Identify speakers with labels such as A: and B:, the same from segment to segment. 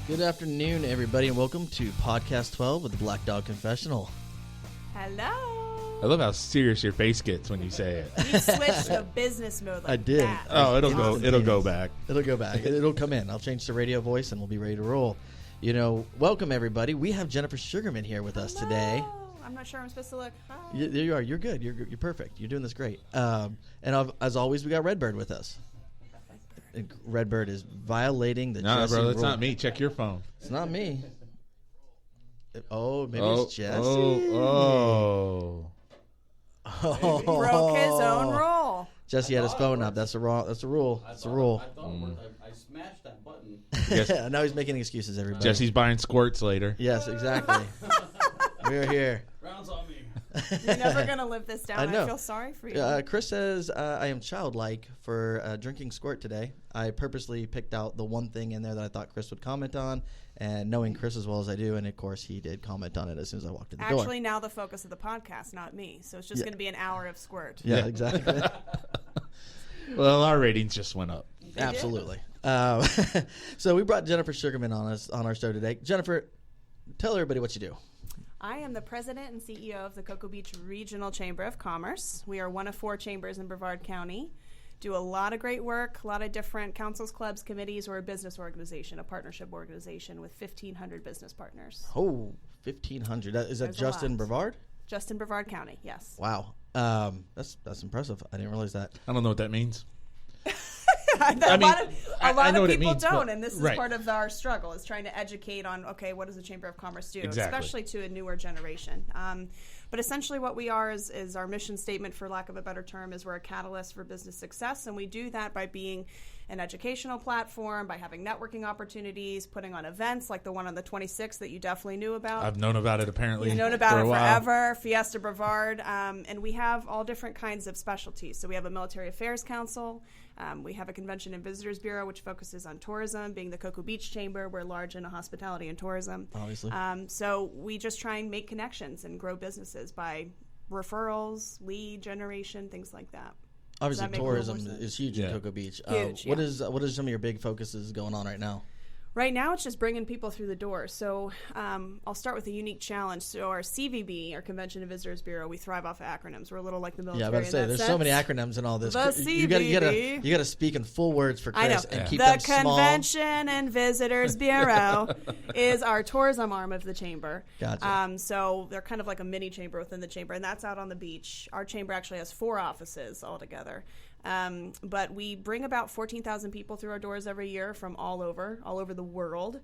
A: Good afternoon, everybody, and welcome to Podcast 12 with the Black Dog Confessional.
B: Hello.
C: I love how serious your face gets when you say it.
B: You switched to business mode. Like
A: I did.
B: That.
C: Oh, it'll go back.
A: It'll go back. It'll come in. I'll change the radio voice, and we'll be ready to roll. You know, welcome, everybody. We have Jennifer Sugarman here with us today.
B: I'm not sure I'm supposed to look. Hi.
A: There you are. You're good. You're perfect. You're doing this great. And as always, we got Redbird with us. And Redbird is violating the
C: No, bro, that's
A: rule.
C: not me. Check your phone.
A: It's not me. Maybe it's Jesse.
C: Oh.
B: He broke his own rule.
A: Jesse had his phone up. That's a rule. That's a rule.
D: I smashed that button.
A: Now he's making excuses, everybody.
C: Jesse's buying squirts later.
A: Yes, exactly. We're here.
D: Rounds on me.
B: You're never going to live this down.
A: I know.
B: I feel sorry for you.
A: Chris says, I am childlike for drinking squirt today. I purposely picked out the one thing in there that I thought Chris would comment on, and knowing Chris as well as I do, and of course he did comment on it as soon as I walked in the door.
B: Actually, now the focus of the podcast, not me. So it's just going to be an hour of squirt.
A: Yeah, exactly.
C: Well, our ratings just went up.
A: Absolutely. So we brought Jennifer Sugarman on our show today. Jennifer, tell everybody what you do.
B: I am the president and CEO of the Cocoa Beach Regional Chamber of Commerce. We are one of 4 chambers in Brevard County. Do a lot of great work, a lot of different councils, clubs, committees. We're a business organization, a partnership organization with 1,500 business partners.
A: Oh, 1,500. Is that just in Brevard?
B: Just in Brevard County, yes.
A: Wow. That's impressive. I didn't realize that.
C: I don't know what that means.
B: A lot of people don't, and this is
C: right.
B: part of our struggle, is trying to educate on, okay, what does the Chamber of Commerce do,
C: Exactly.
B: especially to a newer generation. But essentially what we are is our mission statement, for lack of a better term, is we're a catalyst for business success, and we do that by being an educational platform, by having networking opportunities, putting on events like the one on the 26th that you definitely knew about.
C: I've known about it apparently.
B: You've known about
C: for
B: it
C: a while.
B: forever, Fiesta Brevard, and we have all different kinds of specialties. So we have a Military Affairs Council. We have a Convention and Visitors Bureau, which focuses on tourism. Being the Cocoa Beach Chamber, we're large in hospitality and tourism.
A: Obviously.
B: So we just try and make connections and grow businesses by referrals, lead generation, things like that.
A: Obviously,
B: Does that make a little
A: tourism
B: more sense?
A: is huge in Cocoa Beach.
B: Huge,
A: What is some of your big focuses going on right now?
B: Right now, it's just bringing people through the door. So I'll start with a unique challenge. So our CVB, our Convention and Visitors Bureau, we thrive off of acronyms. We're a little like the military.
A: Yeah, I was about to say, there's so many acronyms in all this.
B: The
A: You
B: CVB.
A: got to speak in full words for
B: I know.
A: Chris and keep
B: the
A: them small.
B: Convention and Visitors Bureau is our tourism arm of the chamber.
A: Gotcha.
B: So they're kind of like a mini chamber within the chamber, and that's out on the beach. Our chamber actually has 4 offices altogether. But we bring about 14,000 people through our doors every year from all over the world.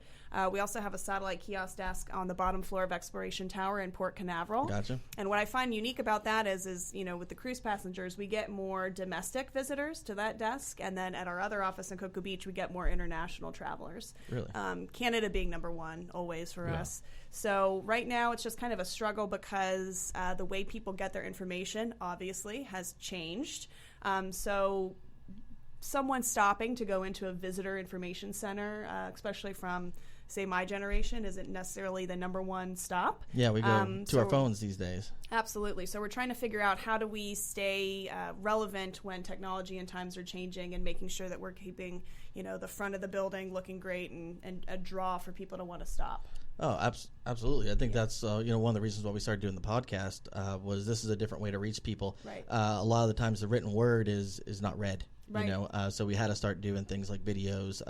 B: We also have a satellite kiosk desk on the bottom floor of Exploration Tower in Port Canaveral.
A: Gotcha.
B: And what I find unique about that is with the cruise passengers, we get more domestic visitors to that desk, and then at our other office in Cocoa Beach, we get more international travelers.
A: Really?
B: Canada being number 1 always for us. So right now it's just kind of a struggle because the way people get their information obviously has changed. So someone stopping to go into a visitor information center, especially from, say, my generation, isn't necessarily the number 1 stop.
A: Yeah, we go to our phones these days.
B: Absolutely. So we're trying to figure out how do we stay relevant when technology and times are changing, and making sure that we're keeping, the front of the building looking great and a draw for people to want to stop.
A: Oh, absolutely. I think that's one of the reasons why we started doing the podcast was this is a different way to reach people.
B: Right.
A: A lot of the times the written word is not read.
B: Right.
A: So we had to start doing things like videos,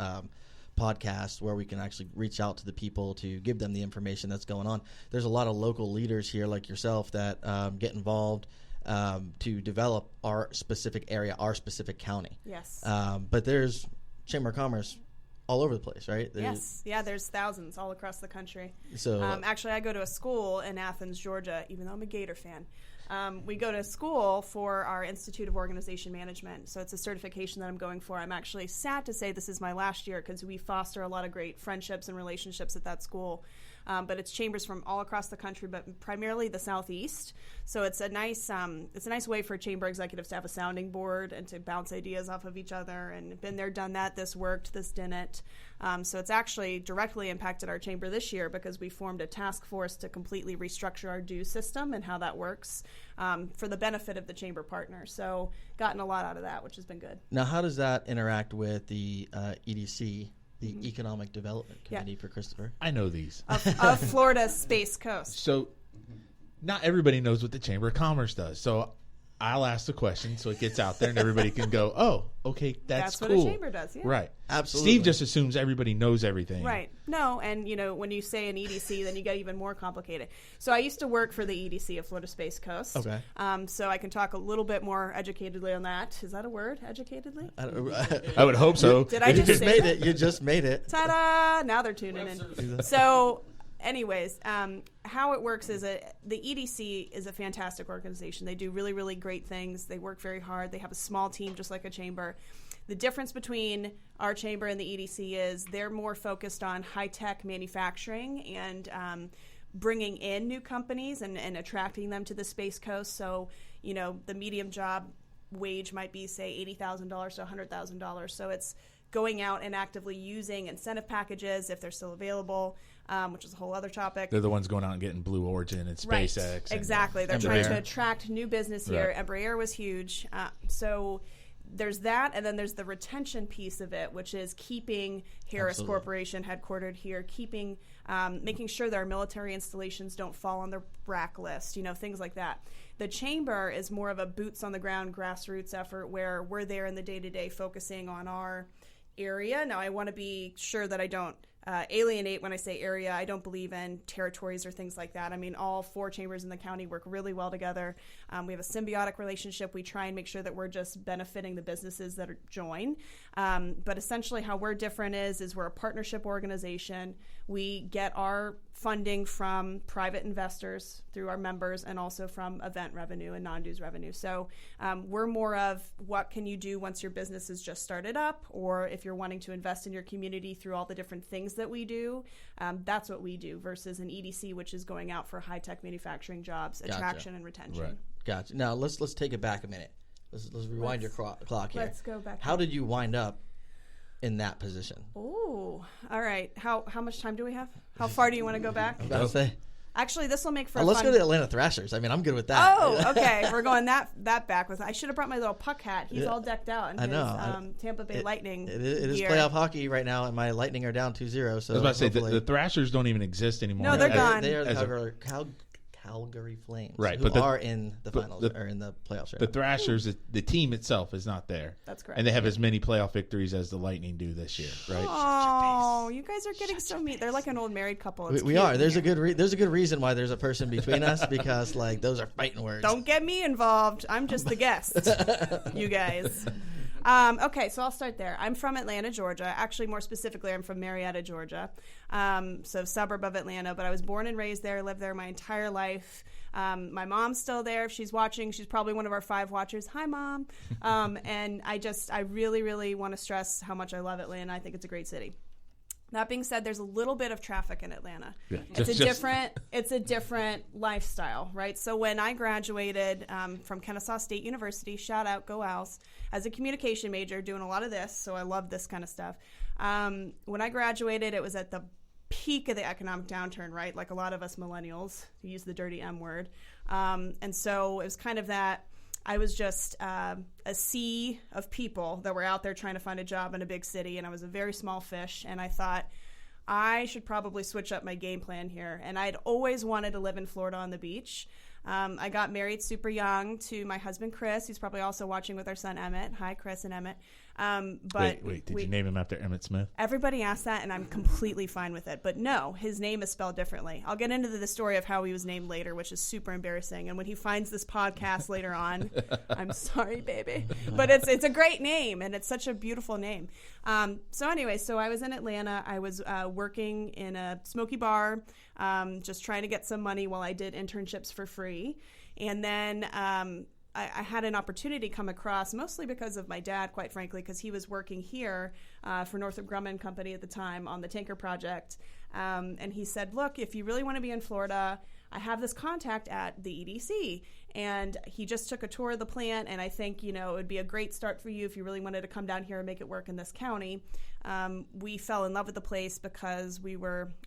A: podcasts, where we can actually reach out to the people to give them the information that's going on. There's a lot of local leaders here like yourself that get involved to develop our specific area, our specific county.
B: Yes.
A: But there's Chamber of Commerce all over the place, right?
B: Yes. Yeah, there's thousands all across the country.
A: So
B: actually, I go to a school in Athens, Georgia, even though I'm a Gator fan. We go to school for our Institute of Organization Management, so it's a certification that I'm going for. I'm actually sad to say this is my last year because we foster a lot of great friendships and relationships at that school. But it's chambers from all across the country, but primarily the Southeast. So it's a nice way for chamber executives to have a sounding board and to bounce ideas off of each other. And been there, done that. This worked. This didn't. So it's actually directly impacted our chamber this year because we formed a task force to completely restructure our due system and how that works for the benefit of the chamber partners. So gotten a lot out of that, which has been good.
A: Now, how does that interact with the EDC The Economic Development Committee for Christopher.
C: I know these.
B: Of Florida's Space Coast.
C: So not everybody knows what the Chamber of Commerce does. So I'll ask the question so it gets out there and everybody can go, oh, okay, that's cool.
B: That's what a chamber does, yeah.
C: Right.
A: Absolutely.
C: Steve just assumes everybody knows everything.
B: Right. No, and, when you say an EDC, then you get even more complicated. So I used to work for the EDC of Florida Space Coast.
A: Okay.
B: So I can talk a little bit more educatedly on that. Is that a word, educatedly?
C: I would hope so.
B: Did I
A: You
B: just
A: just
B: say
A: made
B: that?
A: it. You just made it.
B: Ta-da! Now they're tuning in. So... Anyways, how it works is the EDC is a fantastic organization. They do really, really great things. They work very hard. They have a small team just like a chamber. The difference between our chamber and the EDC is they're more focused on high-tech manufacturing and bringing in new companies and attracting them to the Space Coast. So, the medium job wage might be, say, $80,000 to $100,000. So it's going out and actively using incentive packages if they're still available, which is a whole other topic.
C: They're the ones going out and getting Blue Origin and SpaceX.
B: Right. Exactly. They're trying to attract new business here.
C: Right.
B: Embraer was huge. So there's that, and then there's the retention piece of it, which is keeping Harris
A: Absolutely.
B: Corporation headquartered here, making sure that our military installations don't fall on the BRAC list, things like that. The chamber is more of a boots-on-the-ground grassroots effort where we're there in the day-to-day focusing on our area. Now, I want to be sure that I don't alienate when I say area. I don't believe in territories or things like that. I mean, all 4 chambers in the county work really well together. We have a symbiotic relationship. We try and make sure that we're just benefiting the businesses that join. But essentially how we're different is we're a partnership organization. We get our funding from private investors through our members and also from event revenue and non-dues revenue. So we're more of what can you do once your business is just started up, or if you're wanting to invest in your community through all the different things that we do, that's what we do versus an EDC, which is going out for high-tech manufacturing jobs, attraction and retention.
C: Right.
A: Gotcha. Now let's take it back a minute. Let's rewind your clock here.
B: Let's go back.
A: How did you wind up in that position?
B: Oh, all right. How much time do we have? How far do you want to go back?
A: I was about to say.
B: Actually, this will make for
A: Let's
B: a
A: go
B: fun...
A: to the Atlanta Thrashers. I mean, I'm good with that.
B: Oh, okay. We're going that back with. I should have brought my little puck hat. He's all decked out in
A: I know.
B: his Tampa Bay Lightning.
A: It is
B: gear.
A: playoff hockey right now, and my Lightning are down 2-0. So
C: I was about to say, the Thrashers don't even exist anymore.
B: No, they're gone.
A: They are the
C: As a-
A: Calgary Flames,
C: Right,
A: who
C: but
A: are in the finals or in the playoffs. Right
C: The
A: now.
C: Thrashers, the team itself is not there.
B: That's correct.
C: And they have as many playoff victories as the Lightning do this year, right?
B: Oh, you guys are getting so mean. They're like an old married couple. It's
A: We
B: cute
A: are.
B: in
A: There's a
B: here.
A: good reason why there's a person between us because those are fighting words.
B: Don't get me involved. I'm just the guest. You guys. Okay, so I'll start there. I'm from Atlanta, Georgia. Actually, more specifically, I'm from Marietta, Georgia. So suburb of Atlanta, but I was born and raised there, lived there my entire life. My mom's still there. If she's watching, she's probably one of our 5 watchers. Hi, Mom. And I really, really want to stress how much I love Atlanta. I think it's a great city. That being said, there's a little bit of traffic in Atlanta.
C: Yeah,
B: It's a different lifestyle, right? So when I graduated from Kennesaw State University, shout out, go Owls, as a communication major, doing a lot of this, so I love this kind of stuff. When I graduated, it was at the peak of the economic downturn, right? Like a lot of us millennials, who use the dirty M word. And so it was kind of that. I was just a sea of people that were out there trying to find a job in a big city, and I was a very small fish, and I thought I should probably switch up my game plan here. And I'd always wanted to live in Florida on the beach. I got married super young to my husband, Chris. He's probably also watching with our son, Emmett. Hi, Chris and Emmett. But
C: Wait, did you name him after Emmett Smith?
B: Everybody asks that, and I'm completely fine with it. But no, his name is spelled differently. I'll get into the story of how he was named later, which is super embarrassing. And when he finds this podcast later on, I'm sorry, baby. But it's a great name, and it's such a beautiful name. So anyway, so I was in Atlanta. I was working in a smoky bar, just trying to get some money while I did internships for free. And then I had an opportunity come across, mostly because of my dad, quite frankly, because he was working here for Northrop Grumman Company at the time on the tanker project. And he said, look, if you really want to be in Florida, I have this contact at the EDC. And he just took a tour of the plant, and I think, it would be a great start for you if you really wanted to come down here and make it work in this county. We fell in love with the place because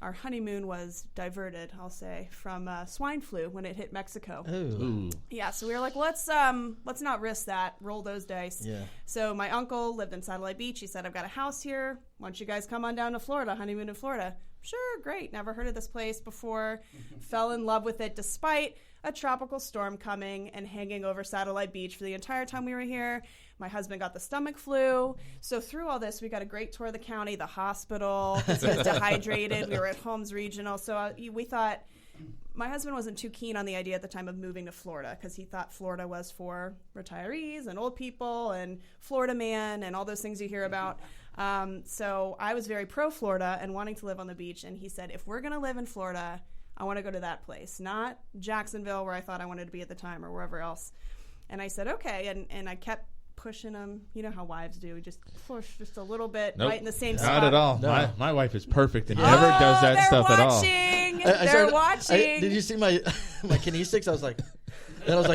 B: our honeymoon was diverted, I'll say, from swine flu when it hit Mexico.
A: Ooh.
B: Yeah, so we were like, let's not risk that, roll those dice.
A: Yeah.
B: So my uncle lived in Satellite Beach. He said, I've got a house here. Why don't you guys come on down to Florida, honeymoon in Florida? Sure, great. Never heard of this place before. Fell in love with it despite a tropical storm coming and hanging over Satellite Beach for the entire time we were here. My husband got the stomach flu. So through all this, we got a great tour of the county, the hospital. He was dehydrated. We were at Holmes Regional. So we thought, my husband wasn't too keen on the idea at the time of moving to Florida because he thought Florida was for retirees and old people and Florida man and all those things you hear about. So I was very pro-Florida and wanting to live on the beach. And he said, if we're going to live in Florida, I want to go to that place, not Jacksonville where I thought I wanted to be at the time or wherever else. And I said, okay. And I kept pushing him. You know how wives do. We just push just a little bit right in the same spot.
C: Not at all.
A: No.
C: My wife is perfect and never does that stuff at all.
B: They're watching.
A: Did you see my kinesics? I was like,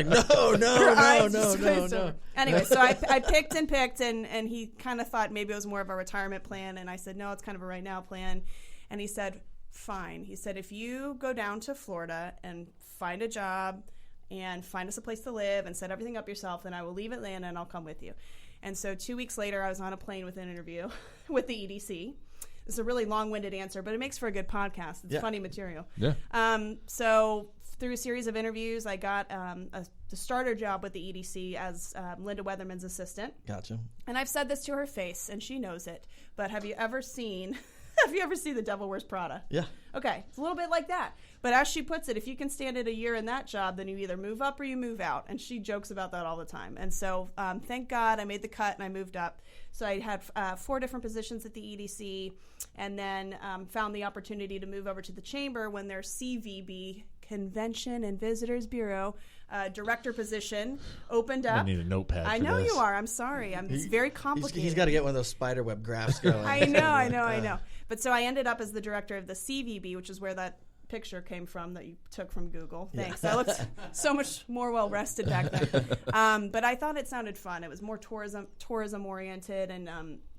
A: no.
B: Anyway, so I picked, and he kind of thought maybe it was more of a retirement plan. And I said, no, it's kind of a right now plan. And he said, fine. He said, if you go down to Florida and find a job and find us a place to live and set everything up yourself, then I will leave Atlanta and I'll come with you. And so 2 weeks later, I was on a plane with an interview with the EDC. It's a really long-winded answer, but it makes for a good podcast. It's funny material.
C: Yeah.
B: So through a series of interviews, I got the starter job with the EDC as Linda Weatherman's assistant.
A: Gotcha.
B: And I've said this to her face, and she knows it. But have you ever seen The Devil Wears Prada?
A: Yeah.
B: Okay, it's a little bit like that. But as she puts it, if you can stand it a year in that job, then you either move up or you move out. And she jokes about that all the time. And so thank God I made the cut and I moved up. So I had 4 different positions at the EDC, and then found the opportunity to move over to the chamber when their CVB, Convention and Visitors Bureau, director position opened up.
C: I need a notepad.
B: I know you are. I'm sorry. It's very complicated.
A: He's got to get one of those spiderweb graphs going.
B: I know. But so I ended up as the director of the CVB, which is where that picture came from that you took from Google. Thanks. I looked so much more well rested back then. But I thought it sounded fun. It was more tourism oriented and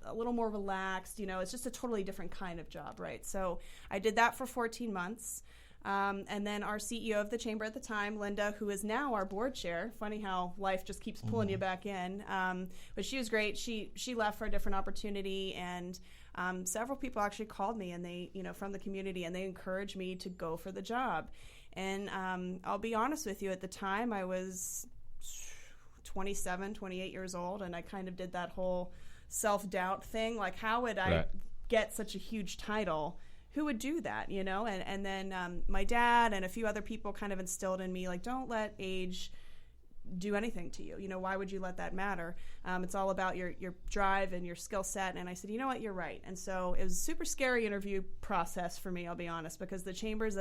B: a little more relaxed. It's just a totally different kind of job, right? So I did that for 14 months. And then our CEO of the chamber at the time, Linda, who is now our board chair. Funny how life just keeps pulling you back in. But she was great. She left for a different opportunity, and several people actually called me, and they, from the community, and they encouraged me to go for the job. And I'll be honest with you, at the time I was 27, 28 years old, and I kind of did that whole self-doubt thing. Like, how would I get such a huge title? Who would do that, And then my dad and a few other people kind of instilled in me, like, don't let age do anything to you. Why would you let that matter? It's all about your drive and your skill set. And I said, you know what, you're right. And so it was a super scary interview process for me, I'll be honest, because the chamber's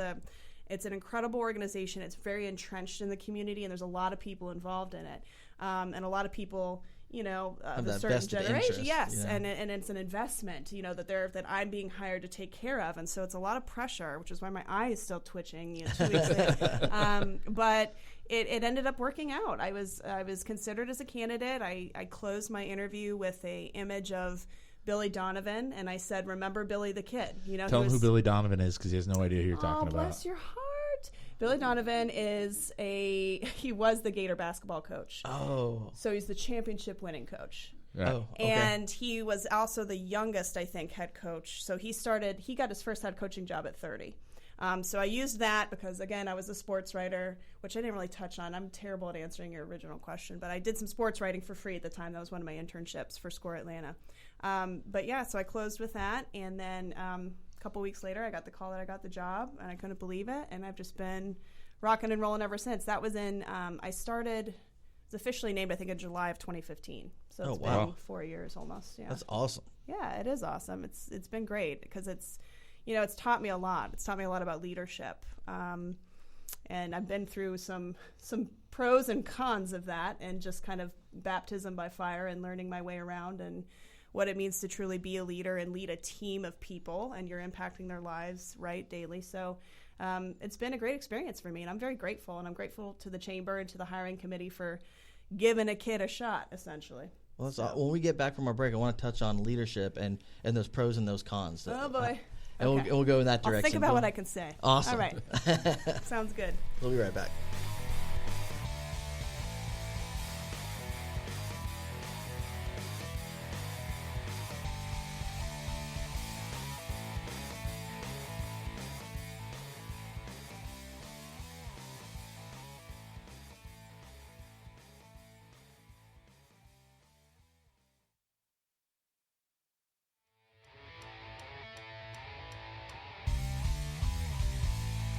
B: it's an incredible organization. It's very entrenched in the community, and there's a lot of people involved in it. And a lot of people, of a certain generation. Yes. And it's an investment, that I'm being hired to take care of. And so it's a lot of pressure, which is why my eye is still twitching 2 weeks later. But it ended up working out. I was considered as a candidate. I closed my interview with a image of Billy Donovan, and I said, remember Billy the Kid.
C: Tell him who Billy Donovan is, because he has no idea who you're talking about.
B: Oh, bless your heart. Billy Donovan he was the Gator basketball coach.
A: Oh.
B: So he's the championship winning coach.
C: Yeah.
A: Oh, okay.
B: And he was also the youngest, I think, head coach. So he got his first head coaching job at 30. So I used that because, again, I was a sports writer, which I didn't really touch on. I'm terrible at answering your original question, but I did some sports writing for free at the time. That was one of my internships for Score Atlanta. But yeah, so I closed with that, and then a couple weeks later, I got the call that I got the job, and I couldn't believe it, and I've just been rocking and rolling ever since. That was it's officially named, I think, in July of 2015. So it's been 4 years almost. Yeah,
A: that's awesome.
B: Yeah, it is awesome. It's been great because it's taught me a lot. It's taught me a lot about leadership. And I've been through some pros and cons of that, and just kind of baptism by fire and learning my way around and what it means to truly be a leader and lead a team of people, and you're impacting their lives, right, daily. So it's been a great experience for me, and I'm very grateful. And I'm grateful to the chamber and to the hiring committee for giving a kid a shot, essentially.
A: Well, when we get back from our break, I want to touch on leadership and those pros and those cons.
B: Oh, boy.
A: And
B: Okay.
A: we'll go in that direction.
B: I'll think about what I can say.
A: Awesome.
B: All right. Sounds good.
A: We'll be right back.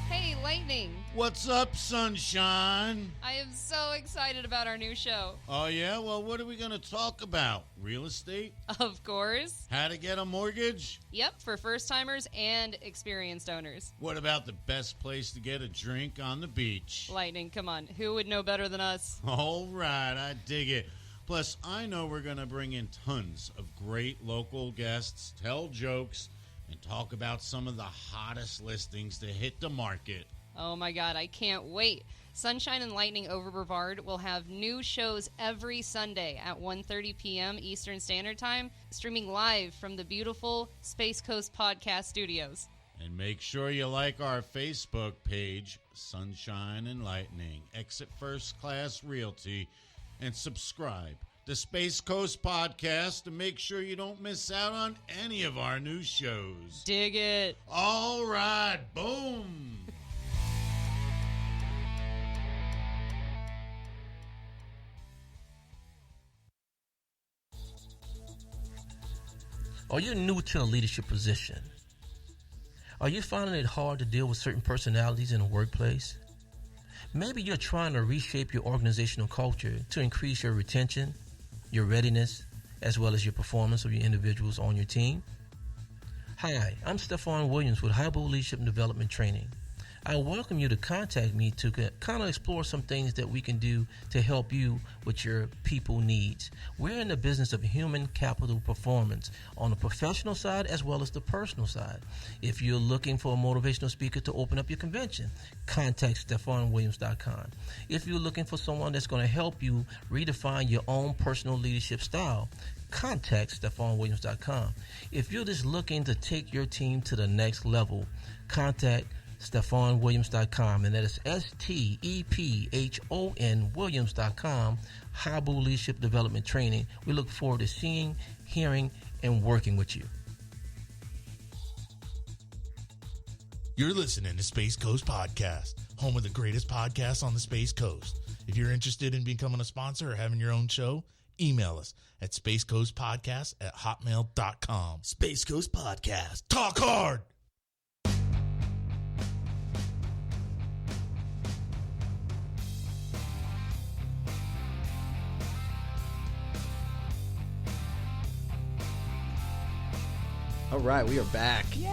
E: Hey, Lightning.
F: What's up, sunshine?
E: I am so excited about our new show.
F: Oh, yeah? Well, what are we going to talk about? Real estate?
E: Of course.
F: How to get a mortgage?
E: Yep, for first-timers and experienced owners.
F: What about the best place to get a drink on the beach?
E: Lightning, come on. Who would know better than us?
F: All right, I dig it. Plus, I know we're going to bring in tons of great local guests, tell jokes, and talk about some of the hottest listings to hit the market.
E: Oh my God, I can't wait. Sunshine and Lightning over Brevard will have new shows every Sunday at 1:30 p.m. Eastern Standard Time, streaming live from the beautiful Space Coast Podcast Studios.
F: And make sure you like our Facebook page, Sunshine and Lightning, Exit First Class Realty, and subscribe to Space Coast Podcast to make sure you don't miss out on any of our new shows.
E: Dig it.
F: All right, boom.
G: Are you new to a leadership position? Are you finding it hard to deal with certain personalities in the workplace? Maybe you're trying to reshape your organizational culture to increase your retention, your readiness, as well as your performance of your individuals on your team. Hi, I'm Stephon Williams with Highbull Leadership and Development Training. I welcome you to contact me to kind of explore some things that we can do to help you with your people needs. We're in the business of human capital performance on the professional side as well as the personal side. If you're looking for a motivational speaker to open up your convention, contact StephonWilliams.com. If you're looking for someone that's going to help you redefine your own personal leadership style, contact StephonWilliams.com. If you're just looking to take your team to the next level, contact StephonWilliams.com, and that is STEPHON Williams.com. Highbull Leadership Development Training. We look forward to seeing, hearing, and working with you.
H: You're listening to Space Coast Podcast, home of the greatest podcasts on the Space Coast. If you're interested in becoming a sponsor or having your own show, email us at spacecoastpodcast@hotmail.com.
G: Space Coast Podcast.
H: Talk hard!
A: All right, we are back.
C: You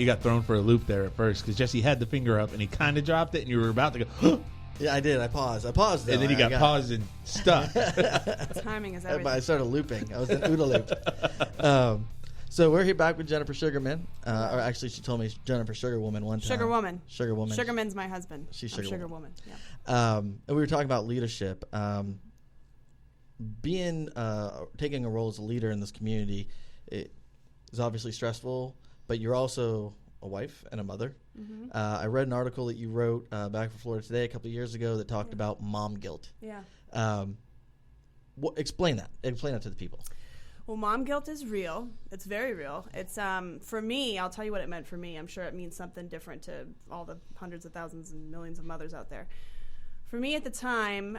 C: got thrown for a loop there at first because Jesse had the finger up and he kind of dropped it and you were about to go,
A: Yeah, I did. I paused. Though.
C: And then he got paused and stuck.
B: Timing is everything.
A: I started looping. I was in OODA loop. So we're here back with Jennifer Sugarman. Or actually, she told me Jennifer Sugarwoman one time.
B: Sugar Woman.
A: Sugarman's
B: my husband.
A: She's
B: Sugar Woman. Yeah.
A: And we were talking about leadership. Taking a role as a leader in this community is obviously stressful, but you're also a wife and a mother. Mm-hmm. I read an article that you wrote back for Florida Today a couple of years ago that talked about mom guilt.
B: Yeah.
A: Explain that. Explain that to the people.
B: Well, mom guilt is real. It's very real. It's for me, I'll tell you what it meant for me. I'm sure it means something different to all the hundreds of thousands and millions of mothers out there. For me at the time,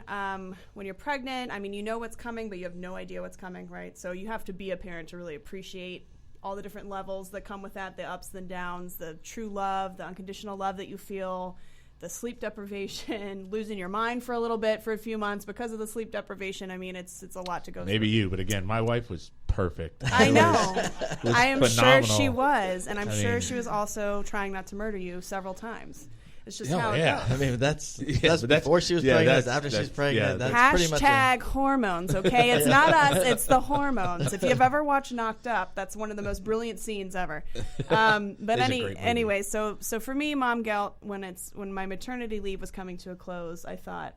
B: when you're pregnant, I mean, you know what's coming, but you have no idea what's coming, right? So you have to be a parent to really appreciate all the different levels that come with that, the ups and downs, the true love, the unconditional love that you feel, the sleep deprivation, losing your mind for a little bit for a few months because of the sleep deprivation. I mean, it's a lot to go through.
C: Maybe you, but again, my wife was perfect.
B: I know. I am
C: phenomenal.
B: sure she was, and I'm sure she was also trying not to murder you several times. It's just how it goes.
A: I mean, that's before she was pregnant. After she's pregnant, that's pretty much
B: hashtag hormones. Okay, it's not us; it's the hormones. If you've ever watched Knocked Up, that's one of the most brilliant scenes ever. But anyway, so for me, mom guilt when my maternity leave was coming to a close, I thought,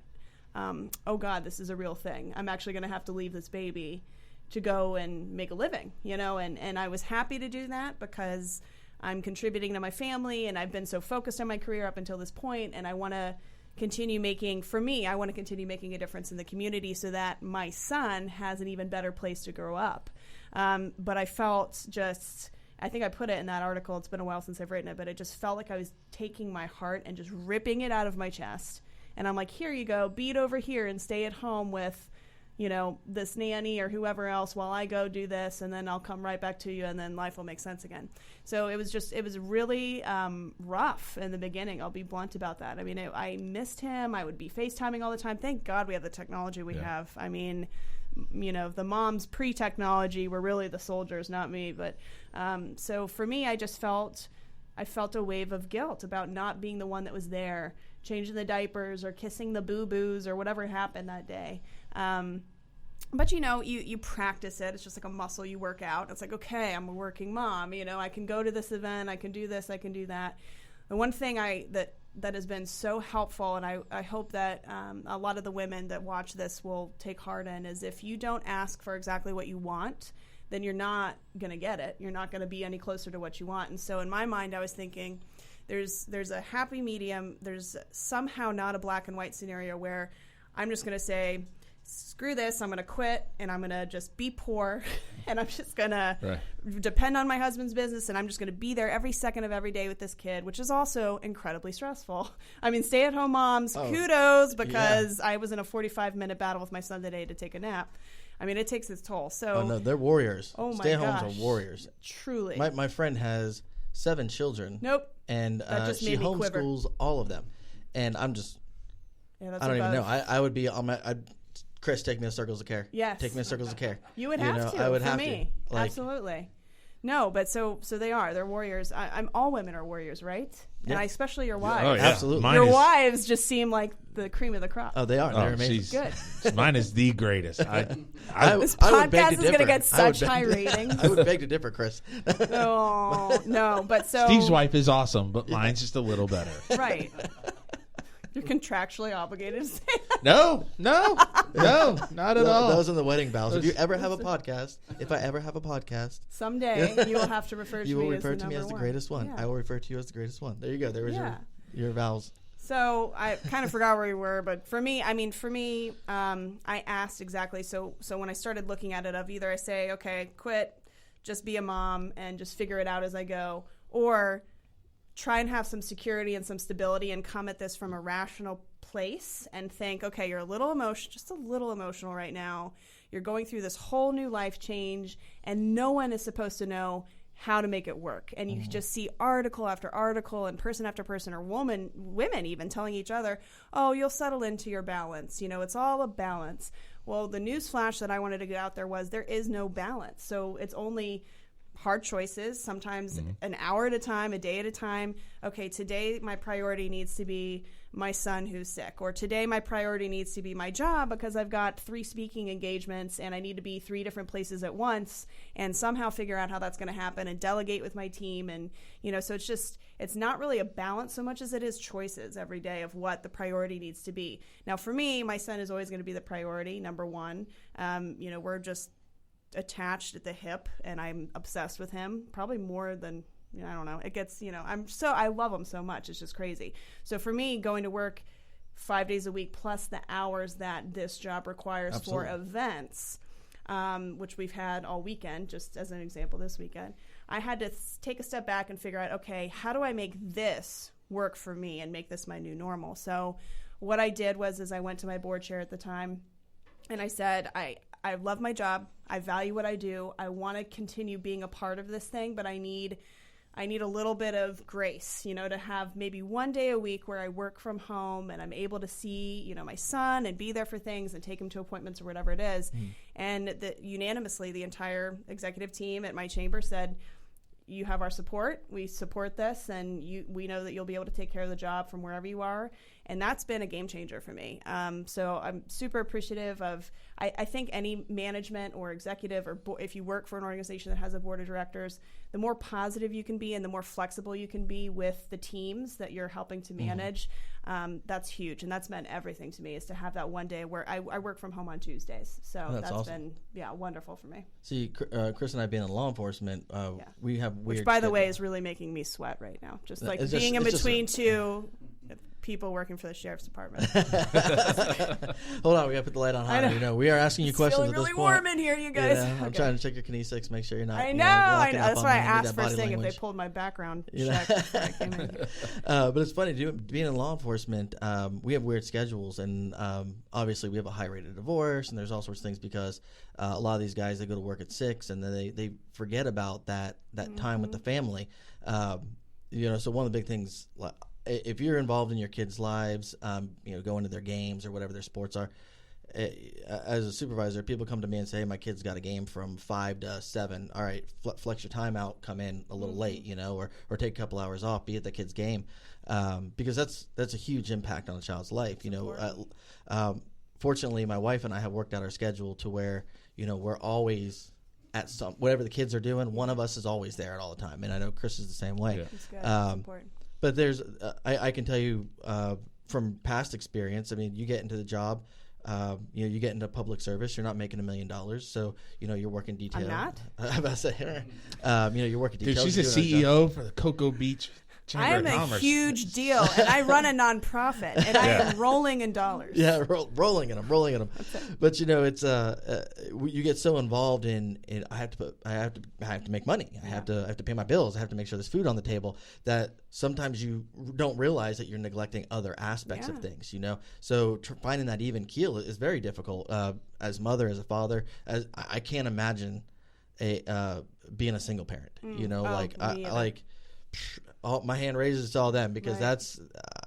B: oh God, this is a real thing. I'm actually going to have to leave this baby to go and make a living, and I was happy to do that because I'm contributing to my family, and I've been so focused on my career up until this point, and I want to continue making a difference in the community so that my son has an even better place to grow up. But I felt I think I put it in that article, it's been a while since I've written it, but it just felt like I was taking my heart and just ripping it out of my chest. And I'm like, here you go, be it over here and stay at home with this nanny or whoever else while I go do this, and then I'll come right back to you, and then life will make sense again. So it was really rough in the beginning. I'll be blunt about that. I mean, I missed him. I would be FaceTiming all the time. Thank God we have the technology we have. I mean, the moms pre-technology were really the soldiers, not me. But so for me, I felt a wave of guilt about not being the one that was there, changing the diapers or kissing the boo-boos or whatever happened that day. But you practice it. It's just like a muscle you work out. It's like, okay, I'm a working mom. I can go to this event. I can do this. I can do that. The one thing that has been so helpful, and I hope that a lot of the women that watch this will take heart in, is if you don't ask for exactly what you want, then you're not going to get it. You're not going to be any closer to what you want. And so in my mind, I was thinking there's a happy medium. There's somehow not a black and white scenario where I'm just going to say, screw this, I'm going to quit, and I'm going to just be poor, and I'm just going to depend on my husband's business, and I'm just going to be there every second of every day with this kid, which is also incredibly stressful. I mean, stay-at-home moms, kudos, because I was in a 45-minute battle with my son today to take a nap. I mean, it takes its toll. So,
A: no, they're warriors.
B: Oh, my
A: Stay-at-homes are warriors.
B: Truly.
A: My friend has 7 children.
B: Nope.
A: And she homeschools all of them. And I'm just,
B: I
A: don't even know. I would be on my... Chris, take me to Circles of Care.
B: Yes.
A: Take me to Circles of Care.
B: You would have to.
A: I would
B: for
A: have
B: me.
A: to.
B: Absolutely. No, but so they are. They're warriors. I'm all women are warriors, right?
A: Yeah.
B: And especially your wives.
C: Oh, yeah.
A: Absolutely.
B: Your wives just seem like the cream of the crop.
A: Oh, they are. They're amazing.
B: Good.
C: Mine is the greatest.
B: This podcast is going to get such high ratings.
A: I would beg to differ, Chris.
B: No, but so
C: Steve's wife is awesome, but mine's just a little better.
B: Right. You're contractually obligated to say that.
C: No, not at all.
A: Those are the wedding vows. If you ever have a podcast, if I ever have a podcast,
B: someday you will have to refer to me as the number one.
A: You will refer to me as the greatest one.
B: Yeah.
A: I will refer to you as the greatest one. There you go. There was your vows.
B: So I kind of forgot where we were, but for me, I asked exactly. So when I started looking at it, of either I say, okay, quit, just be a mom and just figure it out as I go, or try and have some security and some stability and come at this from a rational place and think, okay, you're just a little emotional right now. You're going through this whole new life change, and no one is supposed to know how to make it work. And you just see article after article and person after person, or women even telling each other, oh, you'll settle into your balance. It's all a balance. Well, the news flash that I wanted to get out there was there is no balance. So it's only hard choices, sometimes an hour at a time, a day at a time. Okay, today my priority needs to be my son who's sick, or today my priority needs to be my job because I've got 3 speaking engagements and I need to be 3 different places at once, and somehow figure out how that's going to happen and delegate with my team. And so it's not really a balance so much as it is choices every day of what the priority needs to be. Now for me, my son is always going to be the priority, number one. We're just attached at the hip, and I'm obsessed with him, probably more than I don't know. It gets, I love him so much. It's just crazy. So for me, going to work 5 days a week plus the hours that this job requires for events, which we've had all weekend, just as an example this weekend, I had to take a step back and figure out, okay, how do I make this work for me and make this my new normal? So what I did was I went to my board chair at the time and I said, I love my job. I value what I do. I want to continue being a part of this thing, but I need a little bit of grace, to have maybe one day a week where I work from home and I'm able to see, my son and be there for things and take him to appointments or whatever it is. And unanimously, the entire executive team at my chamber said, you have our support. We support this, and we know that you'll be able to take care of the job from wherever you are. And that's been a game changer for me. So I'm super appreciative of, I think any management or executive, or if you work for an organization that has a board of directors, the more positive you can be and the more flexible you can be with the teams that you're helping to manage, that's huge. And that's meant everything to me, is to have that one day where I work from home on Tuesdays. So that's
A: awesome.
B: been, wonderful for me.
A: See, Chris and I being in law enforcement, we have weird.
B: Which, by the way, is really making me sweat right now. Just like being in between two people working for the sheriff's department.
A: Hold on, we gotta put the light on high. We are asking you questions
B: feeling
A: at this
B: really
A: point.
B: warm in here, you guys.
A: I'm trying to check your kinesics, make sure you're not.
B: I know. That's why I asked first thing if they pulled my background check before I came in.
A: But it's funny, being in law enforcement, we have weird schedules, and obviously we have a high rate of divorce, and there's all sorts of things because a lot of these guys, they go to work at 6, and then they forget about that time with the family. So one of the big things, if you're involved in your kids' lives, going to their games or whatever their sports are, as a supervisor, people come to me and say, hey, my kid's got a game from 5 to 7. All right, flex your time out, come in a little late, or take a couple hours off, be at the kid's game, because that's a huge impact on a child's life. Fortunately, my wife and I have worked out our schedule to where, we're always at whatever the kids are doing, one of us is always there at all the time. And I know Chris is the same way.
B: Yeah. That's good. That's important.
A: But there's, I can tell you from past experience, I mean, you get into the job, you get into public service, you're not making $1 million. So, you're working detail.
B: I'm not?
A: I'm about to say, you're working detail.
C: Dude, she's a CEO for the Cocoa Beach Chamber
B: I am
C: of Commerce.
B: a huge deal, and I run a nonprofit, and I am rolling in dollars.
A: Yeah, rolling in them. But it's you get so involved in I have to make money. I have to pay my bills. I have to make sure there's food on the table. That sometimes you don't realize that you're neglecting other aspects of things. So finding that even keel is very difficult. As a mother, as a father, I can't imagine being a single parent. My hand raises to all them because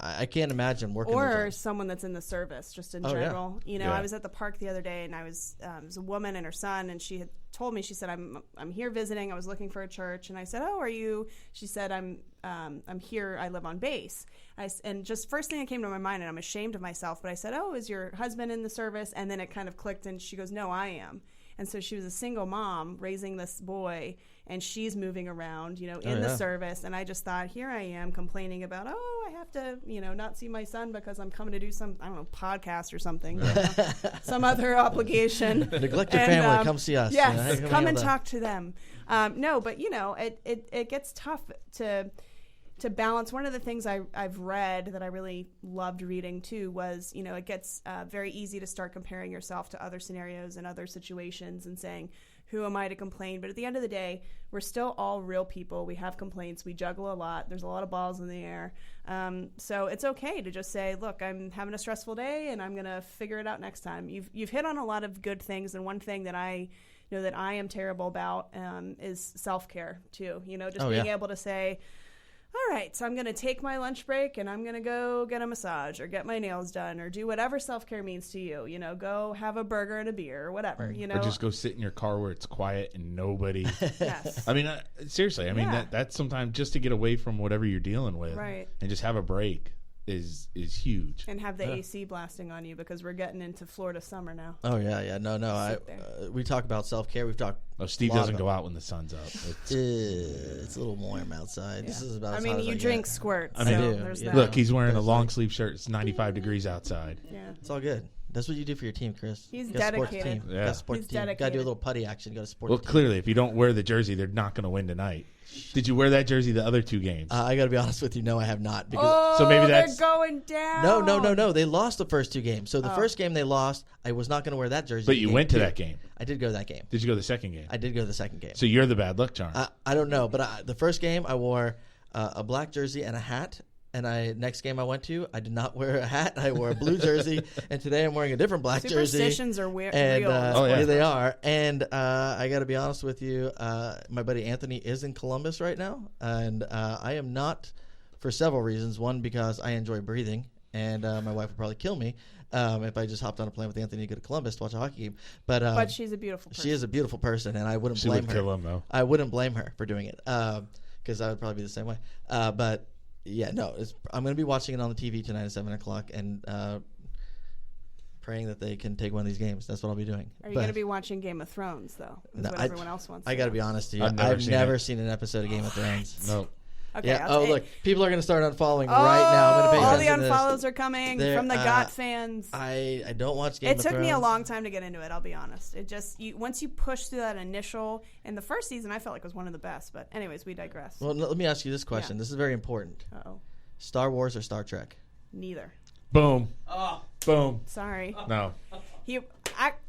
A: I can't imagine working.
B: Or someone that's in the service, just in general. I was at the park the other day, and I was it was a woman and her son, and she had told me, she said, I'm here visiting. I was looking for a church, and I said, oh, are you? She said, I'm here. I live on base. And just first thing that came to my mind, and I'm ashamed of myself, but I said, oh, is your husband in the service? And then it kind of clicked, and she goes, no, I am. And so she was a single mom raising this boy, and she's moving around, in the service. And I just thought, here I am complaining about, I have to, not see my son because I'm coming to do some, I don't know, podcast or something, some other obligation.
A: Neglect your family, come see us.
B: Yes, come and talk to them. No, but it gets tough to balance. One of the things I've read that I really loved reading too was, it gets very easy to start comparing yourself to other scenarios and other situations and saying, who am I to complain? But at the end of the day, we're still all real people. We have complaints. We juggle a lot. There's a lot of balls in the air. So it's okay to just say, look, I'm having a stressful day and I'm going to figure it out next time. You've hit on a lot of good things. And one thing that I know that I am terrible about is self-care too. Being able to say, all right, so I'm going to take my lunch break and I'm going to go get a massage or get my nails done or do whatever self-care means to you. Go have a burger and a beer or whatever,
C: Or just go sit in your car where it's quiet and nobody.
B: Yes.
C: I mean, seriously, that's sometimes just to get away from whatever you're dealing with.
B: Right.
C: And just have a break is huge.
B: And have the AC blasting on you because we're getting into Florida summer now.
A: Oh, yeah. No. We talk about self-care. We've talked.
C: Oh, Steve doesn't go out when the sun's up.
A: It's a little warm outside. Yeah. This is about.
B: You drink squirts.
A: I do.
C: Look, he's wearing a long sleeve shirt. It's 95 degrees outside.
B: Yeah,
A: it's all good. That's what you do for your team, Chris.
B: He's dedicated.
A: You gotta support the team.
B: Dedicated.
A: Got to do a little putty action. You got to support the team.
C: Well, clearly, if you don't wear the jersey, they're not going to win tonight. Did you wear that jersey the other 2 games?
A: I got to be honest with you. No, I have not. Because
C: so maybe that's
B: they're going down.
A: No. They lost the first 2 games. So the first game they lost, I was not going to wear that jersey.
C: But you went to that game.
A: I did go to that game.
C: Did you go to the second game?
A: I did go to the second game.
C: So you're the bad luck charm.
A: I don't know, but the first game I wore a black jersey and a hat. And next game I went to, I did not wear a hat. I wore a blue jersey, and today I'm wearing a different black jersey.
B: Superstitions are weird.
A: And,
B: real.
A: They are. And I got to be honest with you, my buddy Anthony is in Columbus right now, and I am not for several reasons. One, because I enjoy breathing. and my wife would probably kill me if I just hopped on a plane with Anthony to go to Columbus to watch a hockey game. But
B: she's a beautiful person.
A: She is a beautiful person, and I wouldn't
C: She
A: blame
C: would
A: her.
C: kill him, though.
A: I wouldn't blame her for doing it because I would probably be the same way. But yeah, no, I'm going to be watching it on the TV tonight at 7 o'clock and praying that they can take one of these games. That's what I'll be doing.
B: Are you going to be watching Game of Thrones, though? Is what everyone else wants.
A: I got to be honest to you. I've never seen an episode of Game of Thrones.
C: No.
B: Okay,
A: yeah. Look, people are going to start unfollowing right now. I'm going to pay
B: all the
A: attention to
B: unfollows
A: this.
B: are coming from the GOT fans.
A: I don't watch Game of Thrones.
B: It took me a long time to get into it. I'll be honest. It just once you push through that initial, in the first season, I felt like it was one of the best. But anyways, we digress.
A: Well, let me ask you this question. This is very important.
B: Uh-oh.
A: Star Wars or Star Trek?
B: Neither.
C: Boom. Boom.
B: Sorry.
C: No.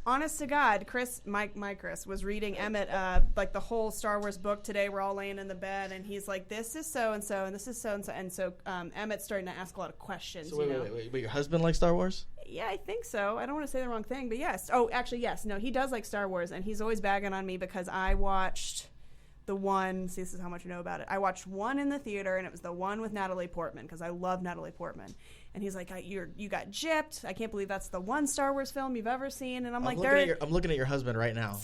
B: Honest to God, Chris was reading Emmett like the whole Star Wars book today. We're all laying in the bed, and he's like, "This is so and so, and this is so and so," and so Emmett's starting to ask a lot of questions.
A: So wait, your husband likes Star Wars?
B: Yeah, I think so. I don't want to say the wrong thing, but yes. Oh, actually, yes. No, he does like Star Wars, and he's always bagging on me because I watched the one. See, this is how much you know about it. I watched one in the theater, and it was the one with Natalie Portman because I love Natalie Portman. And he's like, you got gypped. I can't believe that's the one Star Wars film you've ever seen. And I'm like,
A: I'm looking at your husband right now.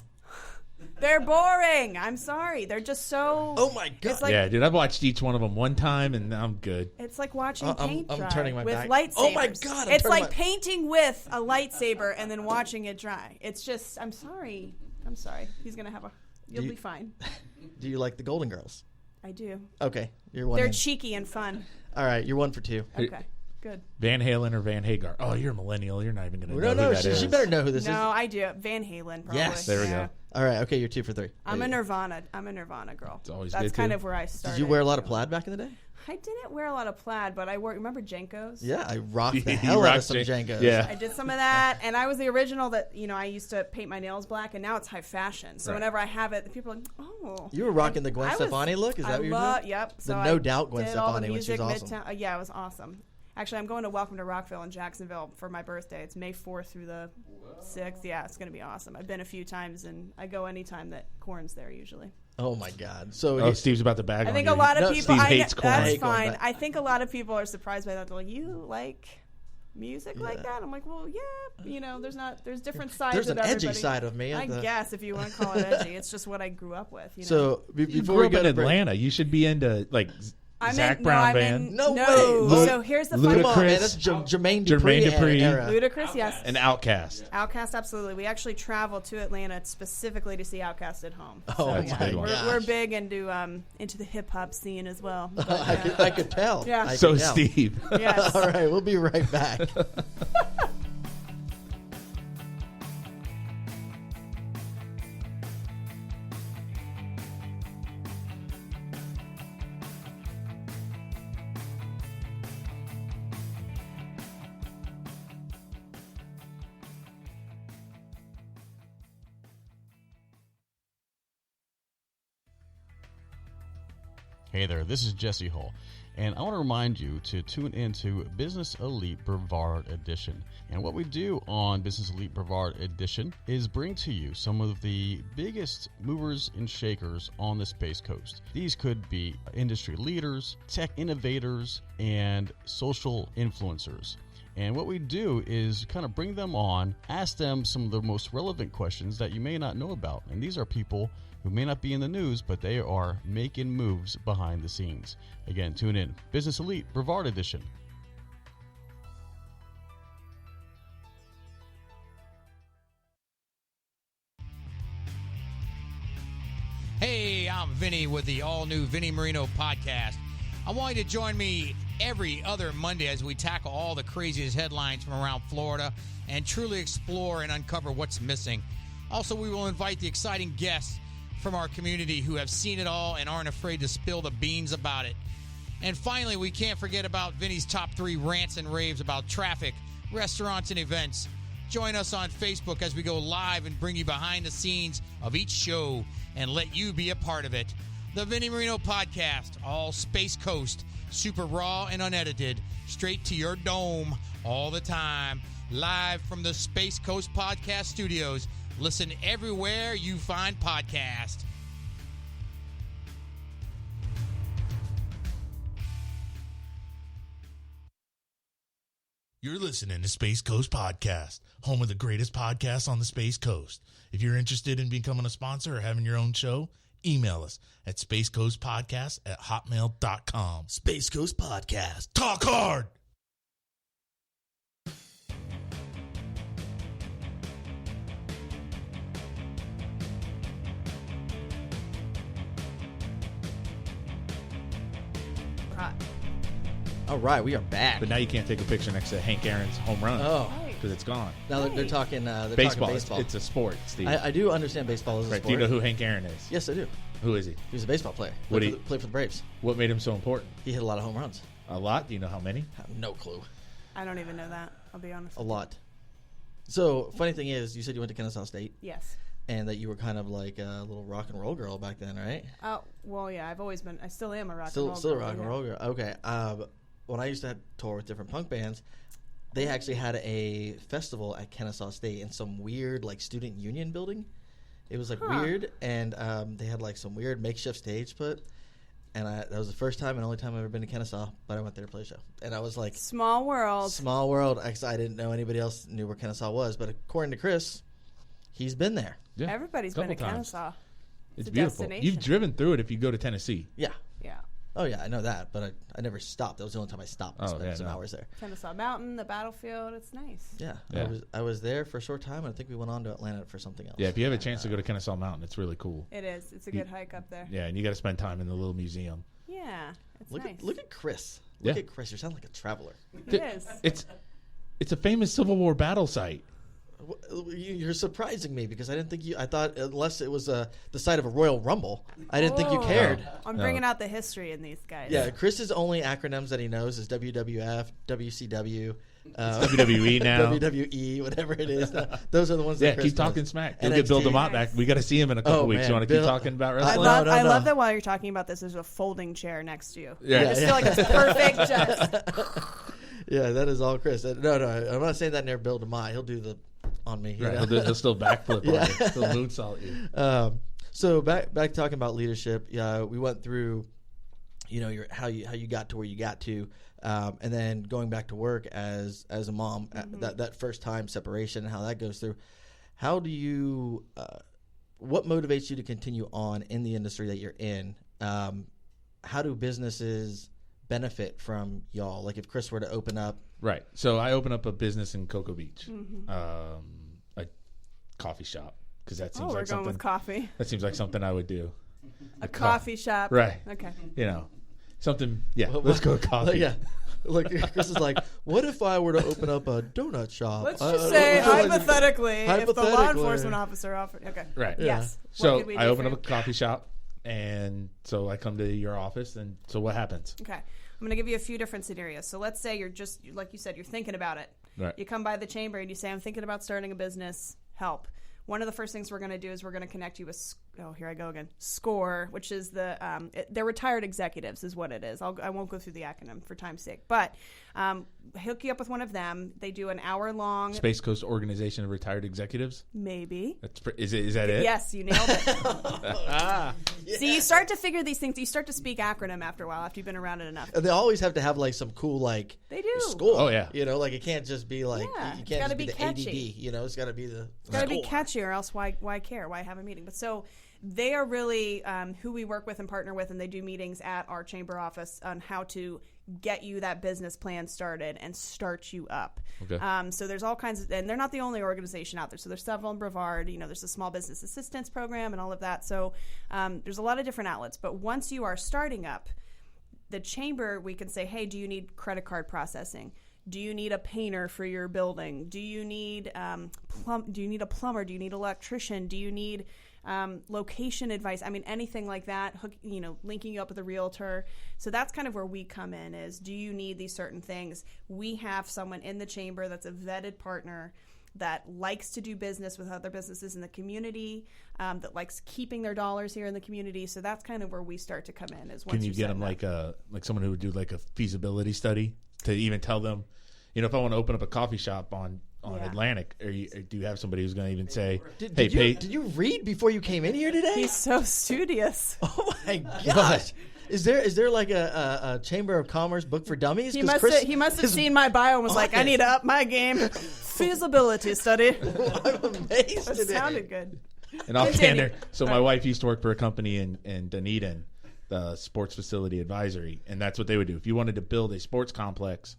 B: They're boring. I'm sorry. They're just so.
A: Oh my god!
B: Like,
C: yeah, dude, I've watched each one of them one time, and I'm good.
B: It's like watching paint dry
A: I'm turning my
B: with
A: back.
B: lightsabers.
A: Oh my god!
B: It's like painting with a lightsaber and then watching it dry. It's just. I'm sorry. He's gonna have You'll be fine.
A: Do you like the Golden Girls?
B: I do.
A: Okay, you're one.
B: They're cheeky and fun.
A: All right, you're 1 for 2.
B: Okay. Good.
C: Van Halen or Van Hagar? Oh, you're a millennial. You're not even going to know who that is.
A: She better know who this is.
B: No, I do. Van Halen, probably.
A: Yes.
C: There we go.
A: All right. Okay, you're 2 for 3.
B: I'm a Nirvana girl.
C: It's always
B: That's
C: good
B: kind
C: too.
B: of where I started.
A: Did you wear a lot of plaid back in the day?
B: I didn't wear a lot of plaid, but I wore. Remember Jenkos?
A: Yeah, I rocked the hell out of some Jenkos.
C: Yeah.
B: I did some of that, and I was the original that I used to paint my nails black, and now it's high fashion. So whenever I have it, people are like, "Oh."
A: You were rocking the Gwen Stefani look. Is that what you were doing?
B: Yep.
A: The
B: So
A: No Doubt Gwen
B: did all the
A: Stefani, which was
B: music,
A: awesome.
B: yeah, it was awesome. Actually, I'm going to Welcome to Rockville in Jacksonville for my birthday. It's May 4th through the 6th. Yeah, it's going to be awesome. I've been a few times, and I go anytime that Korn's there usually.
A: Oh my God! So
C: Steve's about to bag on you.
B: I think a lot of people.
C: Steve hates Korn.
B: That's fine. I think a lot of people are surprised by that. They're like, "You like music like that?" I'm like, "Well, yeah. There's different sides.
A: There's
B: of
A: an
B: everybody.
A: edgy side of me.
B: I guess if you want to call it edgy, it's just what I grew up with.
A: So
C: you
A: before
C: grew
A: we
C: up
A: go
C: in
A: to
C: Atlanta, you should be into like Zach Brown
B: I'm
C: band.
A: No way.
B: So here's the fun
A: Come on,
B: part.
A: man. That's Jermaine
C: Jermaine
A: Dupri
C: Dupri.
A: era.
B: Ludacris, yes.
C: An Outcast.
B: Outcast, absolutely. We actually traveled to Atlanta specifically to see Outcast at home.
A: Oh,
B: so,
A: that's a good one.
B: We're big into the hip hop scene as well. But,
A: I could tell.
B: Yeah.
A: I
C: So
A: could tell.
C: Steve.
B: Yes.
A: All right, we'll be right back.
I: Hey there, this is Jesse Hull, and I want to remind you to tune into Business Elite Brevard Edition. And what we do on Business Elite Brevard Edition is bring to you some of the biggest movers and shakers on the Space Coast. These could be industry leaders, tech innovators, and social influencers. And what we do is kind of bring them on, ask them some of the most relevant questions that you may not know about. And these are people who may not be in the news, but they are making moves behind the scenes. Again, tune in. Business Elite Brevard Edition.
J: Hey, I'm Vinny with the all-new Vinny Marino podcast. I want you to join me every other Monday as we tackle all the craziest headlines from around Florida and truly explore and uncover what's missing. Also, we will invite the exciting guests from our community who have seen it all and aren't afraid to spill the beans about it. And finally, we can't forget about Vinny's top 3 rants and raves about traffic, restaurants, and events. Join us on Facebook as we go live and bring you behind the scenes of each show and let you be a part of it. The Vinny Marino Podcast, all Space Coast, super raw and unedited, straight to your dome all the time, live from the Space Coast Podcast Studios. Listen everywhere you find podcasts.
H: You're listening to Space Coast Podcast, home of the greatest podcasts on the Space Coast. If you're interested in becoming a sponsor or having your own show, email us at spacecoastpodcast@hotmail.com.
A: Space Coast Podcast.
H: Talk hard!
A: All right, we are back.
C: But now you can't take a picture next to Hank Aaron's home run.
A: Oh.
C: Because it's gone.
A: Now they're talking
C: Baseball.
A: Talking baseball.
C: It's a sport, Steve.
A: I do understand baseball is a
C: right.
A: sport.
C: Do you know who Hank Aaron is?
A: Yes, I do.
C: Who is he?
A: He was a baseball player. Played for the Braves.
C: What made him so important?
A: He hit a lot of home runs.
C: A lot? Do you know how many?
A: I have no clue.
B: I don't even know that. I'll be honest.
A: A lot. So, funny thing is, you said you went to Kennesaw State.
B: Yes.
A: And that you were kind of like a little rock and roll girl back then, right?
B: Oh, well, yeah. I've always been. I still am a rock and roll girl.
A: Still a rock and roll girl. Okay. When I used to tour with different punk bands, they actually had a festival at Kennesaw State in some weird like student union building. It was like weird, and they had like some weird makeshift stage put. And that was the first time and only time I've ever been to Kennesaw, but I went there to play a show. And I was like...
B: Small world.
A: Small world. I didn't know anybody else knew where Kennesaw was, but according to Chris, he's been there.
C: Yeah,
B: everybody's been to Kennesaw.
C: It's beautiful. You've driven through it if you go to Tennessee.
A: Yeah.
B: Yeah.
A: Oh, yeah, I know that, but I never stopped. That was the only time I stopped and spent some hours there.
B: Kennesaw Mountain, the battlefield, it's nice.
A: Yeah. I was there for a short time, and I think we went on to Atlanta for something else.
C: Yeah, if you have a chance to go to Kennesaw Mountain, it's really cool.
B: It is. It's a good hike up there.
C: Yeah, and you got to spend time in the little museum.
B: Yeah, it's nice.
A: Look at Chris. Look at Chris. You sound like a traveler.
B: It is.
C: It's a famous Civil War battle site.
A: You're surprising me because I didn't think you. I thought unless it was the site of a Royal Rumble, I didn't think you cared.
B: I'm bringing out the history in these guys.
A: Yeah, Chris's only acronyms that he knows is WWF, WCW,
C: WWE now,
A: WWE, whatever it is. Those are the ones. That Chris
C: keep talking
A: knows.
C: smack. You'll get Bill DeMott back. We got to see him in a couple weeks. You want to keep talking about wrestling?
B: I love that while you're talking about this, there's a folding chair next to you.
C: Yeah,
B: I just feel like it's perfect. Just.
A: Yeah, that is all Chris. No, I'm not saying that near Bill DeMott. He'll do the on me.
C: Right, he'll still backflip on you. He'll moonsault you.
A: So back talking about leadership. We went through, how you got to where you got to, and then going back to work as a mom. That first time separation and how that goes through. How do you? What motivates you to continue on in the industry that you're in? How do businesses benefit from y'all? Like if Chris were to open up.
C: Right. So I open up a business in Cocoa Beach, a coffee shop, because that seems like something.
B: Going with coffee.
C: That seems like something I would do.
B: A coffee shop.
C: Right.
B: Okay.
C: Something. Yeah. Let's go coffee.
A: Yeah. Like Chris is like, what if I were to open up a donut shop?
B: Let's just say hypothetically, if the law enforcement officer offered. Okay.
C: Right.
B: Yeah. Yes.
C: So I open up a coffee shop, and so I come to your office, and so what happens?
B: Okay. I'm going to give you a few different scenarios. So let's say you're just, like you said, you're thinking about it.
C: Right.
B: You come by the chamber and you say, I'm thinking about starting a business. Help. One of the first things we're going to do is we're going to connect you with, here I go again, SCORE, which is they're retired executives is what it is. I won't go through the acronym for time's sake. But hook you up with one of them. They do an hour-long.
C: Space Coast Organization of Retired Executives?
B: Maybe.
C: Is that it?
B: Yes, you nailed it. Yeah. See, you start to figure these things. You start to speak acronym after a while, after you've been around it enough.
A: They always have to have like some cool
B: they do.
A: school.
C: Oh yeah.
A: Like it can't just be like you can't just be the
B: catchy.
A: ADD. It's got to be the.
B: It's got to be catchy, or else why care? Why have a meeting? But so they are really who we work with and partner with, and they do meetings at our chamber office on how to get you that business plan started and start you up.
C: Okay.
B: So there's all kinds of, and they're not the only organization out there. So there's several in Brevard. There's a small business assistance program and all of that. So there's a lot of different outlets. But once you are starting up, the chamber, we can say, hey, do you need credit card processing? Do you need a painter for your building? Do you need Do you need a plumber? Do you need an electrician? Do you need location advice? I mean, anything like that. Linking you up with a realtor. So that's kind of where we come in. Is do you need these certain things? We have someone in the chamber that's a vetted partner that likes to do business with other businesses in the community, that likes keeping their dollars here in the community. So that's kind of where we start to come in. Is once
C: can you get them like someone who would do like a feasibility study to even tell them, if I want to open up a coffee shop on Atlantic, do you have somebody who's going to even say,
A: did you read before you came in here today?
B: He's so studious.
A: Oh my gosh. Is there like a Chamber of Commerce book for dummies?
B: He must have seen my bio and was like, I need to up my game. Feasibility study.
A: I'm amazed.
B: That sounded good.
C: And offhand there, so my wife used to work for a company in Dunedin, the Sports Facility Advisory, and that's what they would do. If you wanted to build a sports complex,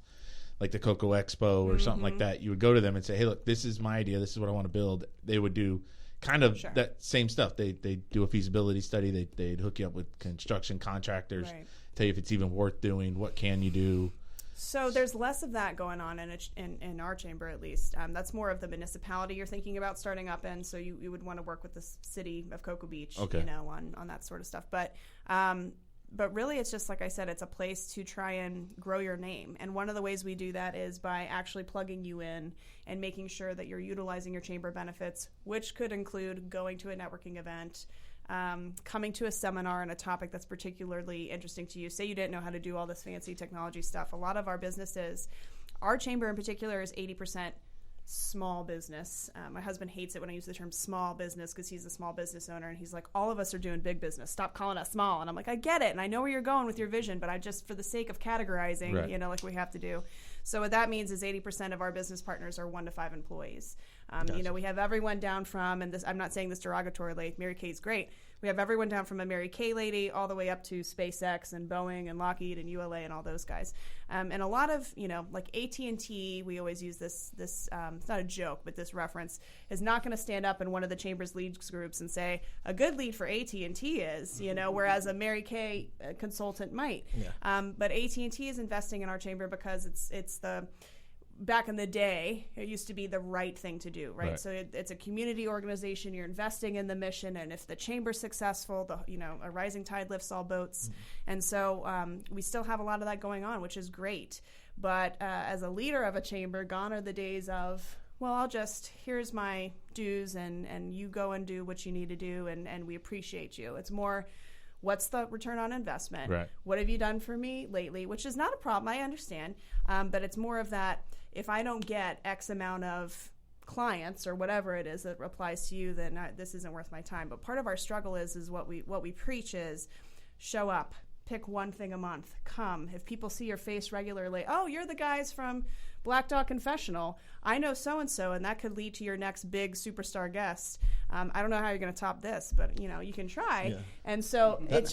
C: like the Cocoa Expo or something like that, you would go to them and say, hey, look, this is my idea. This is what I want to build. They would do kind of that same stuff. They do a feasibility study. They'd hook you up with construction contractors, tell you if it's even worth doing, what can you do.
B: So there's less of that going on in our chamber, at least. That's more of the municipality you're thinking about starting up in. So you would want to work with the city of Cocoa Beach, on that sort of stuff. But really, it's just like I said, it's a place to try and grow your name. And one of the ways we do that is by actually plugging you in and making sure that you're utilizing your chamber benefits, which could include going to a networking event, coming to a seminar on a topic that's particularly interesting to you. Say you didn't know how to do all this fancy technology stuff. A lot of our businesses, our chamber in particular, is 80% small business. My husband hates it when I use the term small business because he's a small business owner, and he's like, all of us are doing big business. Stop calling us small. And I'm like, I get it, and I know where you're going with your vision, but I just, for the sake of categorizing, like we have to do. So what that means is 80% of our business partners are 1 to 5 employees. We have everyone down from, and this, I'm not saying this derogatorily, Mary Kay's great. We have everyone down from a Mary Kay lady all the way up to SpaceX and Boeing and Lockheed and ULA and all those guys. And a lot of, like AT&T, we always use this it's not a joke, but this reference is not going to stand up in one of the chamber's leads groups and say, a good lead for AT&T is, whereas a Mary Kay consultant might. Yeah. But AT&T is investing in our chamber because it's the... Back in the day, it used to be the right thing to do, right? So it's a community organization. You're investing in the mission, and if the chamber's successful, a rising tide lifts all boats. And so we still have a lot of that going on, which is great. But as a leader of a chamber, gone are the days of, well, here's my dues, and you go and do what you need to do, and we appreciate you. It's more, what's the return on investment? Right. What have you done for me lately? Which is not a problem, I understand. But it's more of that, if I don't get X amount of clients or whatever it is that applies to you, then this isn't worth my time. But part of our struggle is what we preach is show up, pick one thing a month, come. If people see your face regularly, oh, you're the guys from Black Dog Confessional. I know so-and-so, and that could lead to your next big superstar guest. I don't know how you're going to top this, but, you can try. Yeah. And so it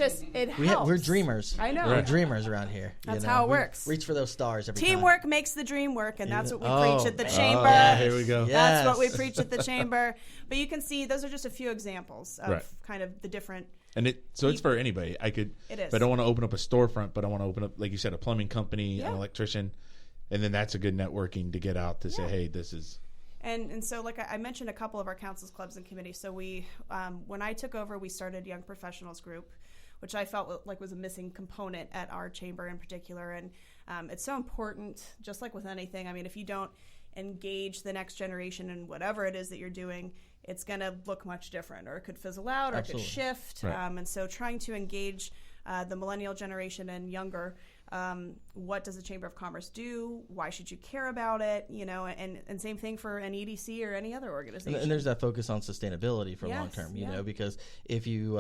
B: helps.
A: We're dreamers.
B: I know.
A: We're dreamers around here.
B: That's how it works.
A: Reach for those stars every time.
B: Teamwork makes the dream work, and that's what we preach at the chamber.
C: Here we go.
B: Yes. That's what we preach at the chamber. But you can see those are just a few examples of kind of the different...
C: And it's for anybody. It is. If I don't want to open up a storefront, but I want to open up, like you said, a plumbing company, an electrician, and then that's a good networking to get out to say, hey, this is.
B: And so, like I mentioned, a couple of our councils, clubs, and committees. So we, when I took over, we started Young Professionals Group, which I felt like was a missing component at our chamber in particular. And it's so important, just like with anything. I mean, if you don't engage the next generation in whatever it is that you're doing, it's going to look much different, or it could fizzle out, or it could shift. Right. And so trying to engage the millennial generation and younger, what does the Chamber of Commerce do? Why should you care about it? And same thing for an EDC or any other organization.
A: And there's that focus on sustainability for long term, you know, because if you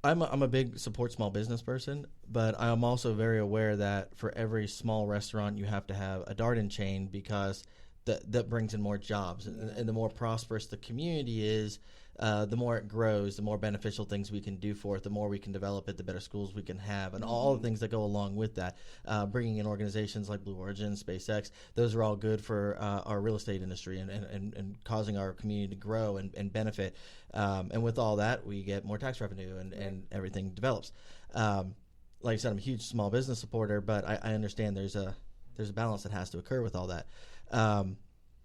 A: I'm a big support small business person, but I'm also very aware that for every small restaurant you have to have a Darden chain, because that brings in more jobs, and the more prosperous the community is, the more it grows, the more beneficial things we can do for it, the more we can develop it, the better schools we can have, and all the things that go along with that. Bringing in organizations like Blue Origin, SpaceX, those are all good for our real estate industry and causing our community to grow and benefit. And with all that, we get more tax revenue and everything develops. Like I said, I'm a huge small business supporter, but I understand there's a balance that has to occur with all that.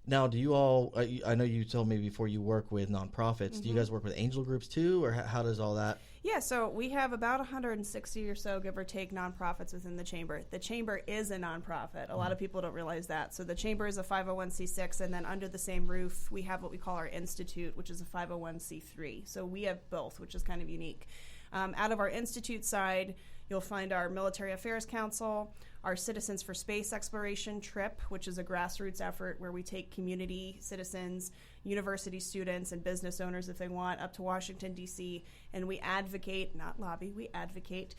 A: Now, do you all, I know you told me before you work with nonprofits, mm-hmm. Do you guys work with angel groups too, or how does all that?
B: Yeah, so we have about 160 or so, give or take, nonprofits within the Chamber. The Chamber is a nonprofit. A lot of people don't realize that. So the Chamber is a 501c6, and then under the same roof, we have what we call our Institute, which is a 501c3. So we have both, which is kind of unique. Out of our Institute side, you'll find our Military Affairs Council, our Citizens for Space Exploration trip, which is a grassroots effort where we take community citizens, university students, and business owners, if they want, up to Washington, D.C., and we advocate, not lobby, we advocate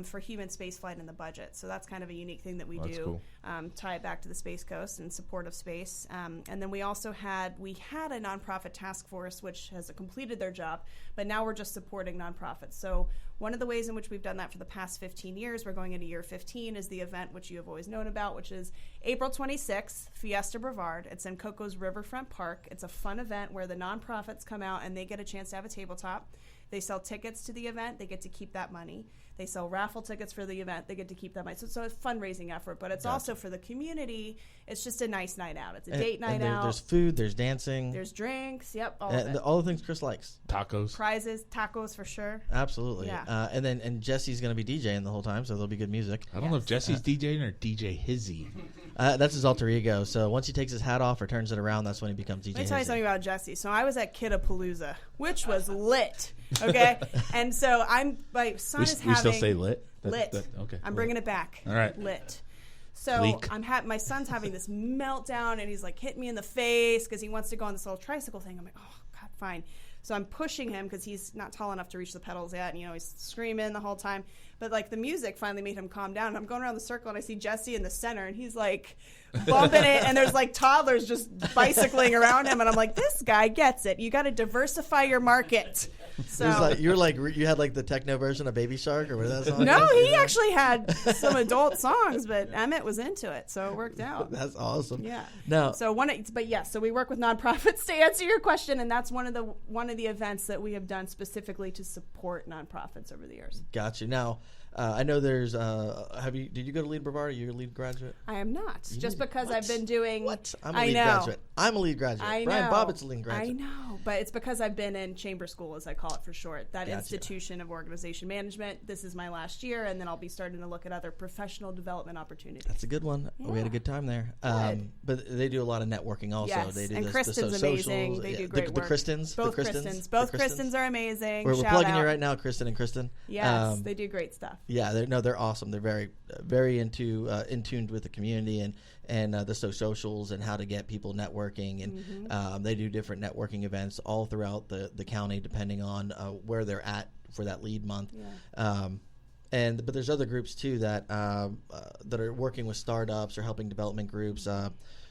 B: for human spaceflight in the budget. So that's kind of a unique thing that we do,
C: cool.
B: Tie it back to the Space Coast in support of space. And then we also had a nonprofit task force, which has completed their job, but now we're just supporting nonprofits. So one of the ways in which we've done that for the past 15 years, we're going into year 15, is the event which you have always known about, which is April 26th, Fiesta Brevard. It's in Coco's Riverfront Park. It's a fun event where the nonprofits come out and they get a chance to have a tabletop. They sell tickets to the event. They get to keep that money. They sell raffle tickets for the event. They get to keep that money. So it's a fundraising effort, but it's also for the community. It's just a nice night out. It's a date night out.
A: There's food. There's dancing.
B: There's drinks. Yep, all of it.
A: All the things Chris likes.
C: Tacos.
B: Prizes, tacos for sure.
A: Absolutely.
B: Yeah.
A: And Jesse's going to be DJing the whole time, so there'll be good music.
C: I don't know if Jesse's DJing or DJ Hizzy.
A: That's his alter ego. So once he takes his hat off or turns it around, that's when he becomes DJ.
B: Let me tell you something about Jesse. So I was at Kidapalooza, which was lit. Okay, and so my son is having.
C: We still say lit.
B: Lit.
C: Okay.
B: I'm bringing it back.
C: All right.
B: Lit. So
C: Leak.
B: my son's having this meltdown, and he's like hitting me in the face because he wants to go on this little tricycle thing. I'm like, oh God, fine. So I'm pushing him because he's not tall enough to reach the pedals yet, and he's screaming the whole time. But like the music finally made him calm down. And I'm going around the circle, and I see Jesse in the center, and he's like bumping it, and there's like toddlers just bicycling around him, and I'm like, this guy gets it. You got to diversify your market. So
A: you had like the techno version of Baby Shark or whatever that song.
B: No, he actually had some adult songs, but Emmett was into it, so it worked out.
A: That's awesome.
B: Yeah.
A: No.
B: So so we work with nonprofits to answer your question, and that's one of the events that we have done specifically to support nonprofits over the years.
A: Got you. Now, I know there's. Did you go to Lead Brevard? Are you a lead graduate?
B: I am not. Just because I've been doing.
A: What? I'm a lead graduate. I'm a lead graduate.
B: I know.
A: Brian Bobbitt's a lead graduate.
B: I know, but it's because I've been in chamber school, as I call it for short. That
A: Gotcha.
B: institution of organization management. This is my last year, and then I'll be starting to look at other professional development opportunities.
A: That's a good one.
B: Yeah.
A: We had a good time there. But they do a lot of networking also.
B: Yes,
A: They do
B: and
A: the
B: Kristen's amazing.
A: socials.
B: They do great
A: the
B: work.
A: Kristens.
B: Both
A: the
B: Kristens. Both Kristens are amazing.
A: We're
B: Shout
A: plugging
B: out.
A: you right now, Kristen and Kristen.
B: Yes, they do great stuff.
A: Yeah, they're awesome. They're very, very in tuned with the community and the socials and how to get people networking. And they do different networking events all throughout the county, depending on where they're at for that lead month.
B: Yeah.
A: But there's other groups too that are working with startups or helping development groups,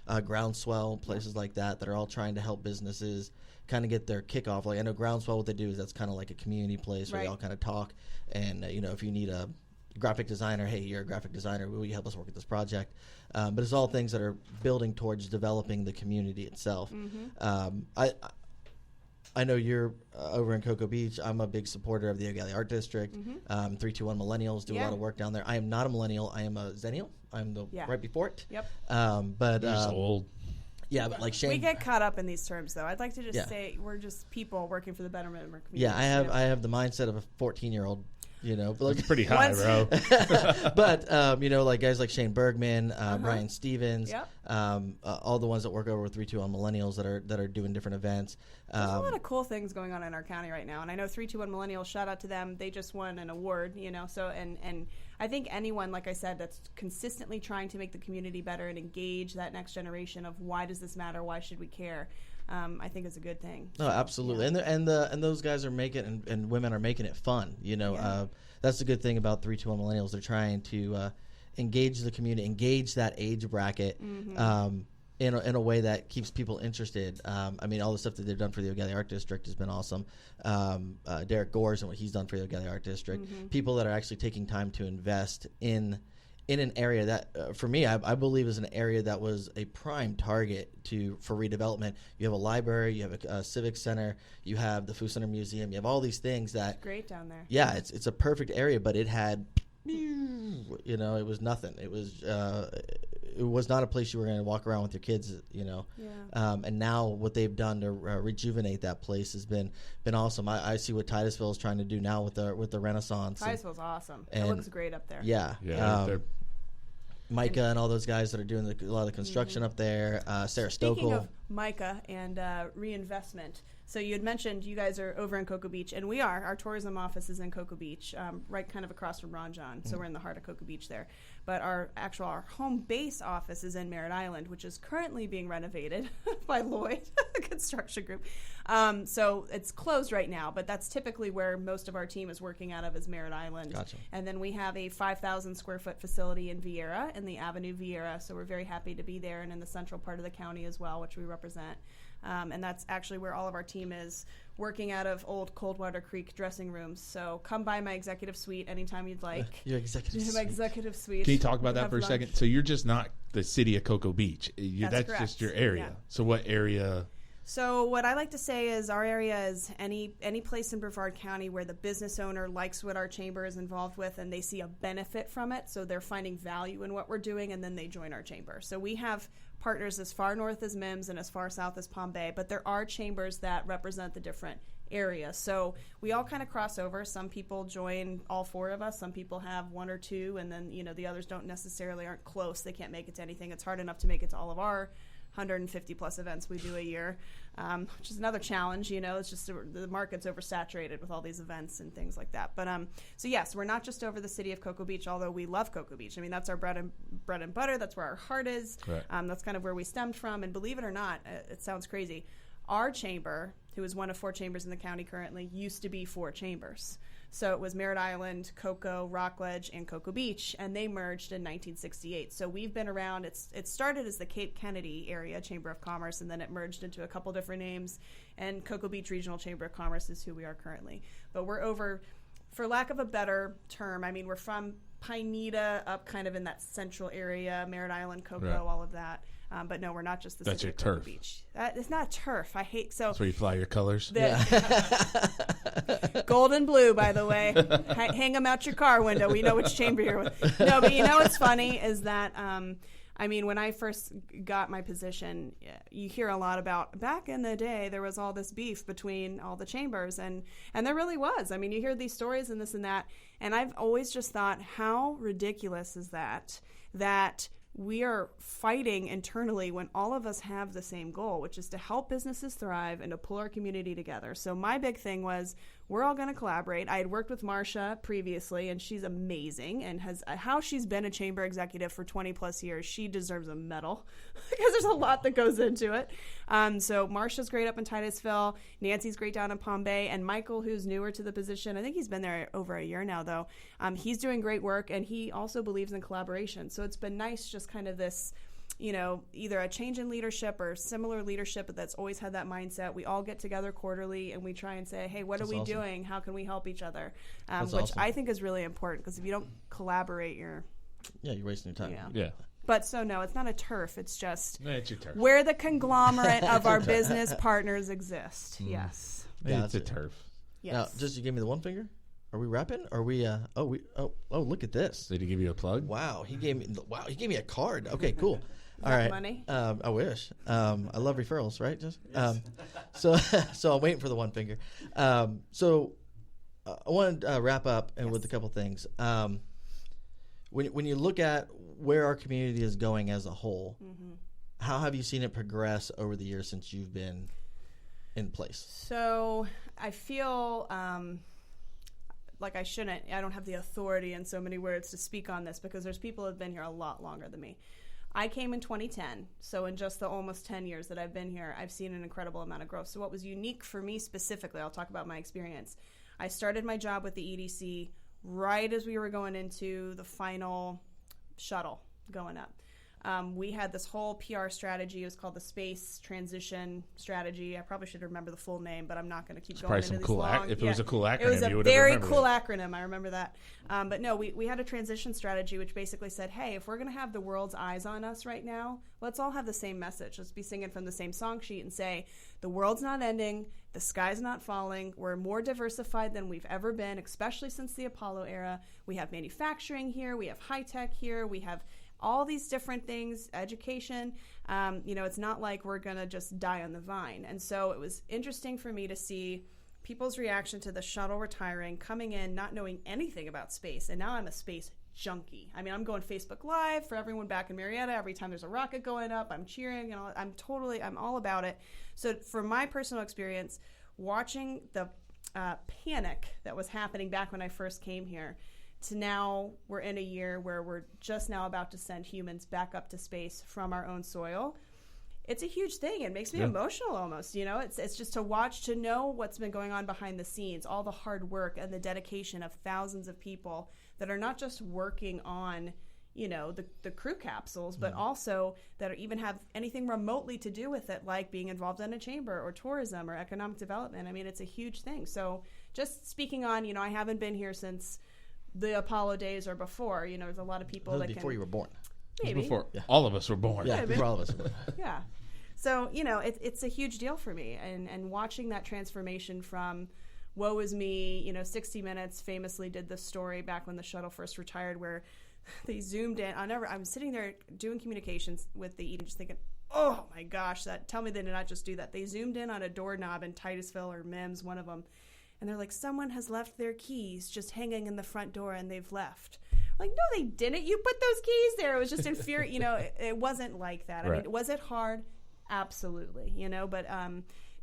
A: Groundswell, places like that are all trying to help businesses kind of get their kickoff. Like I know Groundswell, what they do is that's kind of like a community place where they all kind of talk. And if you need a graphic designer, hey, you're a graphic designer, will you help us work at this project? But it's all things that are building towards developing the community itself. I know you're over in Cocoa Beach. I'm a big supporter of the O'Galley Art District. 321 Millennials do a lot of work down there. I am not a millennial. I am a Zennial. I'm the right before it.
B: Yep.
A: But
C: you're just old.
A: Yeah, but like Shane,
B: we get caught up in these terms, though. I'd like to just say we're just people working for the betterment of our community.
A: Yeah, I have the mindset of a 14-year-old. But
C: like pretty high, bro.
A: But like guys like Shane Bergman, Brian Stevens, all the ones that work over with 321 Millennials that are doing different events.
B: There's a lot of cool things going on in our county right now, and I know 321 Millennials. Shout out to them; they just won an award. So and I think anyone, like I said, that's consistently trying to make the community better and engage that next generation of why does this matter? Why should we care? I think is a good thing.
A: No, absolutely, and those guys are making and women are making it fun. That's the good thing about 321 Millennials. They're trying to engage the community, engage that age bracket in a way that keeps people interested. All the stuff that they've done for the O'Galley Art District has been awesome. Derek Gores and what he's done for the O'Galley Art District. People that are actually taking time to invest in an area that, for me, I believe is an area that was a prime target for redevelopment. You have a library, you have a civic center, you have the Food Center Museum, you have all these things that...
B: It's great down there.
A: Yeah, it's a perfect area, but it had... it was nothing. It was not a place you were going to walk around with your kids, and now what they've done to rejuvenate that place has been awesome. I see what Titusville is trying to do now with the Renaissance.
B: Titusville's awesome. It looks great up there.
A: Yeah. Micah and all those guys that are doing a lot of the construction up there. Sarah Stokel.
B: Speaking of MICA and reinvestment. So you had mentioned you guys are over in Cocoa Beach, and we are. Our tourism office is in Cocoa Beach, right kind of across from Ron John. So we're in the heart of Cocoa Beach there. But our home base office is in Merritt Island, which is currently being renovated by Lloyd, the construction group. So it's closed right now, but that's typically where most of our team is working out of, is Merritt Island.
A: Gotcha.
B: And then we have a 5,000 square foot facility in Vieira, in the Avenue Vieira. So we're very happy to be there, and in the central part of the county as well, which we represent. And that's actually where all of our team is working out of old Coldwater Creek dressing rooms. So come by my executive suite anytime you'd like.
A: Your executive suite.
B: My executive suite.
C: Can you talk about that
B: Have
C: for a
B: lunch.
C: second? So you're just not the city of Cocoa Beach. That's
B: correct.
C: just your area.
B: Yeah.
C: So what area?
B: So what I like to say is our area is any place in Brevard County where the business owner likes what our chamber is involved with and they see a benefit from it, so they're finding value in what we're doing, and then they join our chamber. So we have partners as far north as MIMS and as far south as Palm Bay, but there are chambers that represent the different areas. So we all kind of cross over. Some people join all four of us. Some people have one or two, and then the others aren't close. They can't make it to anything. It's hard enough to make it to all of our 150 plus events we do a year, which is another challenge. It's just the market's oversaturated with all these events and things like that. But so yes, we're not just over the city of Cocoa Beach, although we love Cocoa Beach. I mean, that's our bread and butter. That's where our heart is.
C: Right.
B: That's kind of where we stemmed from. And believe it or not, it sounds crazy, our chamber, who is one of 4 chambers in the county currently, used to be 4 chambers. So it was Merritt Island, Cocoa, Rockledge, and Cocoa Beach, and they merged in 1968. So we've been around. It started as the Cape Kennedy Area Chamber of Commerce, and then it merged into a couple different names, and Cocoa Beach Regional Chamber of Commerce is who we are currently. But we're over, for lack of a better term, I mean, we're from Pineda up kind of in that central area, Merritt Island, Cocoa,
C: Right.
B: all of that. But no, we're not just the
C: That's
B: city
C: your
B: of Cocoa
C: turf.
B: Beach. It's not turf. I hate so.
C: That's where you fly your colors.
B: Gold and blue, by the way. Hang them out your car window. We know which chamber you're with. No, but what's funny is that, when I first got my position, you hear a lot about, back in the day, there was all this beef between all the chambers, and there really was. I mean, you hear these stories and this and that, and I've always just thought, how ridiculous is that we are fighting internally when all of us have the same goal, which is to help businesses thrive and to pull our community together. So my big thing was, we're all going to collaborate. I had worked with Marcia previously, and she's amazing, and has how she's been a chamber executive for 20 plus years. She deserves a medal because there's a lot that goes into it. So Marcia's great up in Titusville. Nancy's great down in Palm Bay, and Michael, who's newer to the position, I think he's been there over a year now, though. He's doing great work, and he also believes in collaboration. So it's been nice, just kind of this, either a change in leadership or similar leadership that's always had that mindset. We all get together quarterly and we try and say, hey, what are we doing? How can we help each other? Which
A: awesome.
B: I think is really important, because if you don't collaborate, you're
A: wasting your time.
C: Yeah.
B: But so no, it's not a turf. It's just
C: It's your turf.
B: where the conglomerate of our business partners exist. Yes.
C: It's a turf.
B: Yes.
A: Now, just you give me the one finger. Are we wrapping? Are we? Look at this.
C: Did he give you a plug?
A: Wow, he gave me a card. Okay, cool. All right.
B: Money?
A: I wish. I love referrals, right? Just so I'm waiting for the one finger. So I want to wrap up with a couple things. When you look at where our community is going as a whole, how have you seen it progress over the years since you've been in place?
B: So I feel like I don't have the authority in so many words to speak on this, because there's people who have been here a lot longer than me. I came in 2010, so in just the almost 10 years that I've been here, I've seen an incredible amount of growth. So what was unique for me specifically, I'll talk about my experience. I started my job with the EDC right as we were going into the final shuttle going up. We had this whole PR strategy. It was called the Space Transition Strategy. I probably should remember the full name, but I'm not going to keep going into these long.
C: If it was a cool acronym,
B: it was
C: you
B: a
C: would have
B: very
C: remembered
B: cool
C: it.
B: acronym. I remember that. But no, we had a transition strategy which basically said, hey, if we're going to have the world's eyes on us right now, let's all have the same message. Let's be singing from the same song sheet and say, the world's not ending, the sky's not falling, we're more diversified than we've ever been, especially since the Apollo era. We have manufacturing here, we have high tech here, we have all these different things, education. It's not like we're going to just die on the vine. And so it was interesting for me to see people's reaction to the shuttle retiring, coming in, not knowing anything about space. And now I'm a space junkie. I mean, I'm going Facebook Live for everyone back in Marietta. Every time there's a rocket going up, I'm cheering, and I'm all about it. So from my personal experience, watching the panic that was happening back when I first came here, to now we're in a year where we're just now about to send humans back up to space from our own soil. It's a huge thing. It makes me emotional almost, you know. It's just to watch, to know what's been going on behind the scenes, all the hard work and the dedication of thousands of people that are not just working on, you know, the crew capsules, but also that even have anything remotely to do with it, like being involved in a chamber or tourism or economic development. I mean, it's a huge thing. So just speaking on, you know, I haven't been here since the Apollo days or before. You know, there's a lot of people that
A: before you were born.
B: Maybe.
C: Before all of us were born.
A: Yeah, before all of us were born.
B: Yeah. So, you know, it's a huge deal for me. And watching that transformation from woe is me, you know, 60 Minutes famously did this story back when the shuttle first retired where they zoomed in. I'm sitting there doing communications with the Eden just thinking, oh my gosh, tell me they did not just do that. They zoomed in on a doorknob in Titusville or Mims, one of them. And they're like, someone has left their keys just hanging in the front door and they've left. Like, no, they didn't. You put those keys there. It was just infuriating. You know, it wasn't like that. I mean, was it hard? Absolutely, you know, but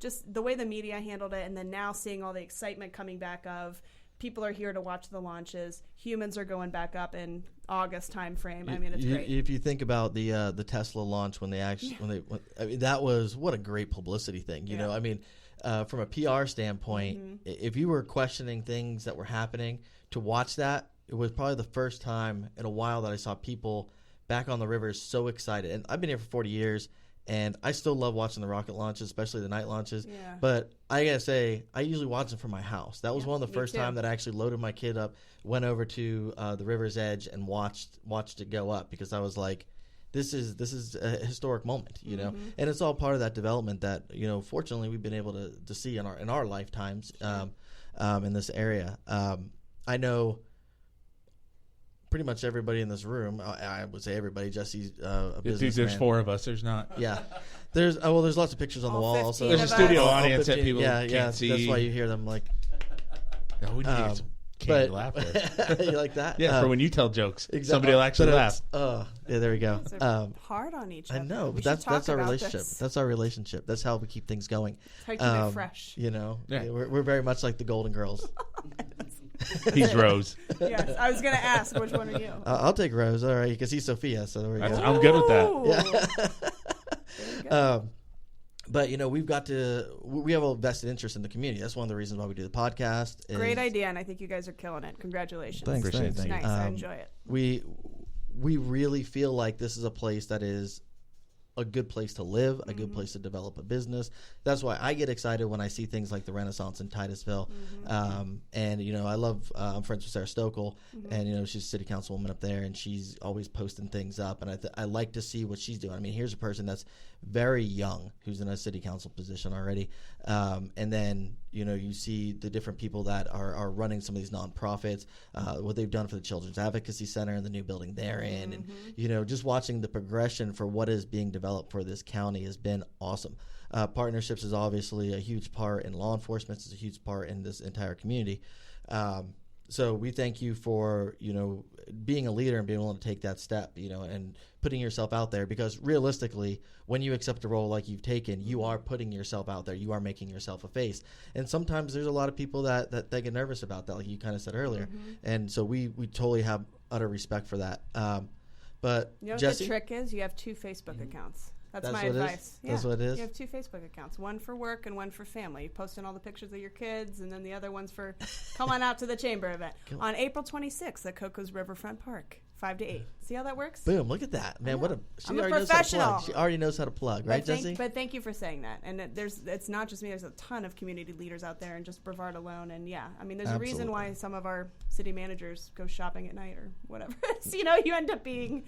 B: just the way the media handled it, and then now seeing all the excitement coming back of people are here to watch the launches. Humans are going back up in August time frame. I mean, it's great.
A: If you think about the Tesla launch when I mean, that was what a great publicity thing. You know, I mean, from a PR standpoint, if you were questioning things that were happening, to watch that, it was probably the first time in a while that I saw people back on the rivers so excited. And I've been here for 40 years. And I still love watching the rocket launches, especially the night launches. Yeah. But I gotta say, I usually watch them from my house. That was one of the first time that I actually loaded my kid up, went over to the river's edge, and watched it go up, because I was like, this is a historic moment, you know. And it's all part of that development that, you know, fortunately we've been able to see in our lifetimes in this area. I know pretty much everybody in this room. I would say everybody. Jesse's a businessman.
C: There's 4 of us. There's not.
A: Yeah. There's lots of pictures on the wall. Also,
C: there's a studio audience that people can't see.
A: That's why you hear them like.
C: Yeah, we need to get some candy laugh with.
A: You like that?
C: Yeah, for when you tell jokes, somebody will actually laugh.
A: Yeah, there we go.
B: Hard on each other.
A: I know, but that's our relationship. That's our relationship. That's how we keep things going.
B: How you keep it fresh.
A: You know, we're very much like the Golden Girls.
C: He's Rose.
B: Yes, I was going to ask, which one are you?
A: I'll take Rose, all right, because he's Sophia, so there we go.
C: I'm good with that.
A: Yeah. But, you know, we have a vested interest in the community. That's one of the reasons why we do the podcast.
B: Great idea, and I think you guys are killing it. Congratulations.
A: Thanks.
B: It's nice. I enjoy it.
A: We really feel like this is a place that is a good place to live, a good place to develop a business. That's why I get excited when I see things like the Renaissance in Titusville. And, you know, I'm friends with Sarah Stokel, and, you know, she's a city councilwoman up there, and she's always posting things up. And I like to see what she's doing. I mean, here's a person that's very young who's in a city council position already. And then, you know, you see the different people that are running some of these nonprofits, what they've done for the Children's Advocacy Center and the new building they're in. And, you know, just watching the progression for what is being developed for this county has been awesome. Partnerships is obviously a huge part in law enforcement. It's a huge part in this entire community. So we thank you for, you know, being a leader and being willing to take that step, you know, and putting yourself out there, because realistically, when you accept a role like you've taken, you are putting yourself out there. You are making yourself a face. And sometimes there's a lot of people that get nervous about that, like you kind of said earlier. And so we totally have utter respect for that. But
B: you know
A: Jesse,
B: what the trick is? You have 2 Facebook accounts. That's my
A: what
B: advice.
A: That's what it is.
B: You have 2 Facebook accounts, one for work and one for family. Posting all the pictures of your kids, and then the other one's for come on out to the chamber event on April 26th at Coco's Riverfront Park, 5 to 8. See how that works?
A: Boom! Look at that, man.
B: I'm a professional.
A: She already knows how to plug, right, Jesse?
B: But thank you for saying that. And it's not just me. There's a ton of community leaders out there, and just Brevard alone. And yeah, I mean, there's a reason why some of our city managers go shopping at night or whatever. So, you know, you end up being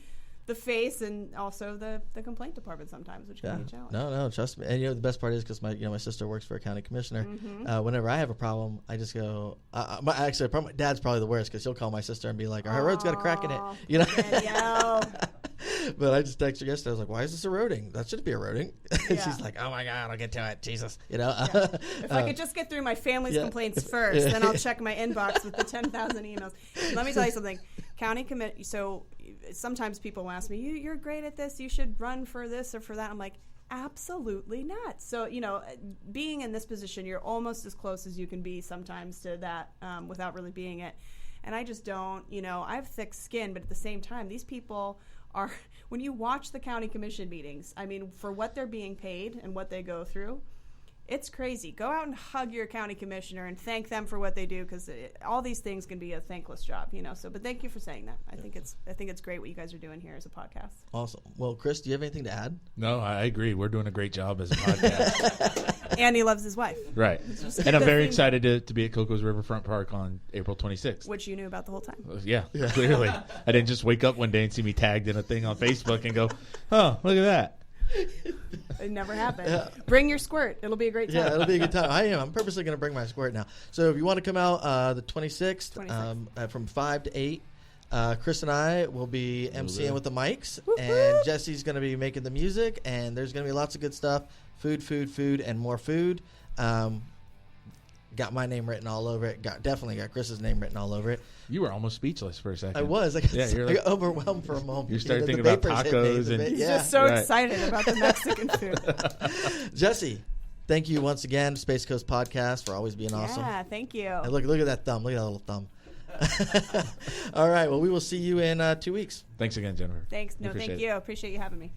B: the face and also the complaint department sometimes, which can be a challenge.
A: No, trust me. And, you know, the best part is because my sister works for a county commissioner. Whenever I have a problem, I just go. My dad's probably the worst, because he'll call my sister and be like, "Our road's got a crack in it," you know. But I just texted her yesterday. I was like, "Why is this eroding? That shouldn't be eroding." She's like, "Oh my God, I'll get to it, Jesus." You know.
B: If I could just get through my family's complaints first, then I'll check my inbox with the 10,000 emails. Let me tell you something. County commit. So sometimes people ask me, "You're great at this. You should run for this or for that." I'm like, absolutely not. So, being in this position, you're almost as close as you can be sometimes to that without really being it. And I just don't, I have thick skin, but at the same time, these people are, when you watch the county commission meetings, I mean, for what they're being paid and what they go through, it's crazy. Go out and hug your county commissioner and thank them for what they do, because all these things can be a thankless job, So, but thank you for saying that. I think it's great what you guys are doing here as a podcast.
A: Awesome. Well, Chris, do you have anything to add?
C: No, I agree. We're doing a great job as a podcast.
B: And he loves his wife.
C: Right. And I'm very excited to be at Coco's Riverfront Park on April 26th.
B: Which you knew about the whole time.
C: Yeah, clearly. I didn't just wake up one day and see me tagged in a thing on Facebook and go, oh, look at that.
B: It never happened. Yeah. Bring your squirt. It'll be a great time.
A: Yeah, it'll be a good time. I'm purposely going to bring my squirt now. So if you want to come out the 26th. From 5 to 8, Chris and I will be emceeing with the mics. Woo-hoo! And Jesse's going to be making the music. And there's going to be lots of good stuff. Food, and more food. Got my name written all over it. Definitely got Chris's name written all over it.
C: You were almost speechless for a second.
A: I was. I got overwhelmed for a moment.
C: You started thinking about tacos.
B: He's just so excited about the Mexican food.
A: Jesse, thank you once again, Space Coast Podcast, for always being awesome.
B: Yeah, thank you.
A: And look at that thumb. Look at that little thumb. All right. Well, we will see you in 2 weeks.
C: Thanks again, Jennifer.
B: Thanks. No, thank you. Appreciate you having me.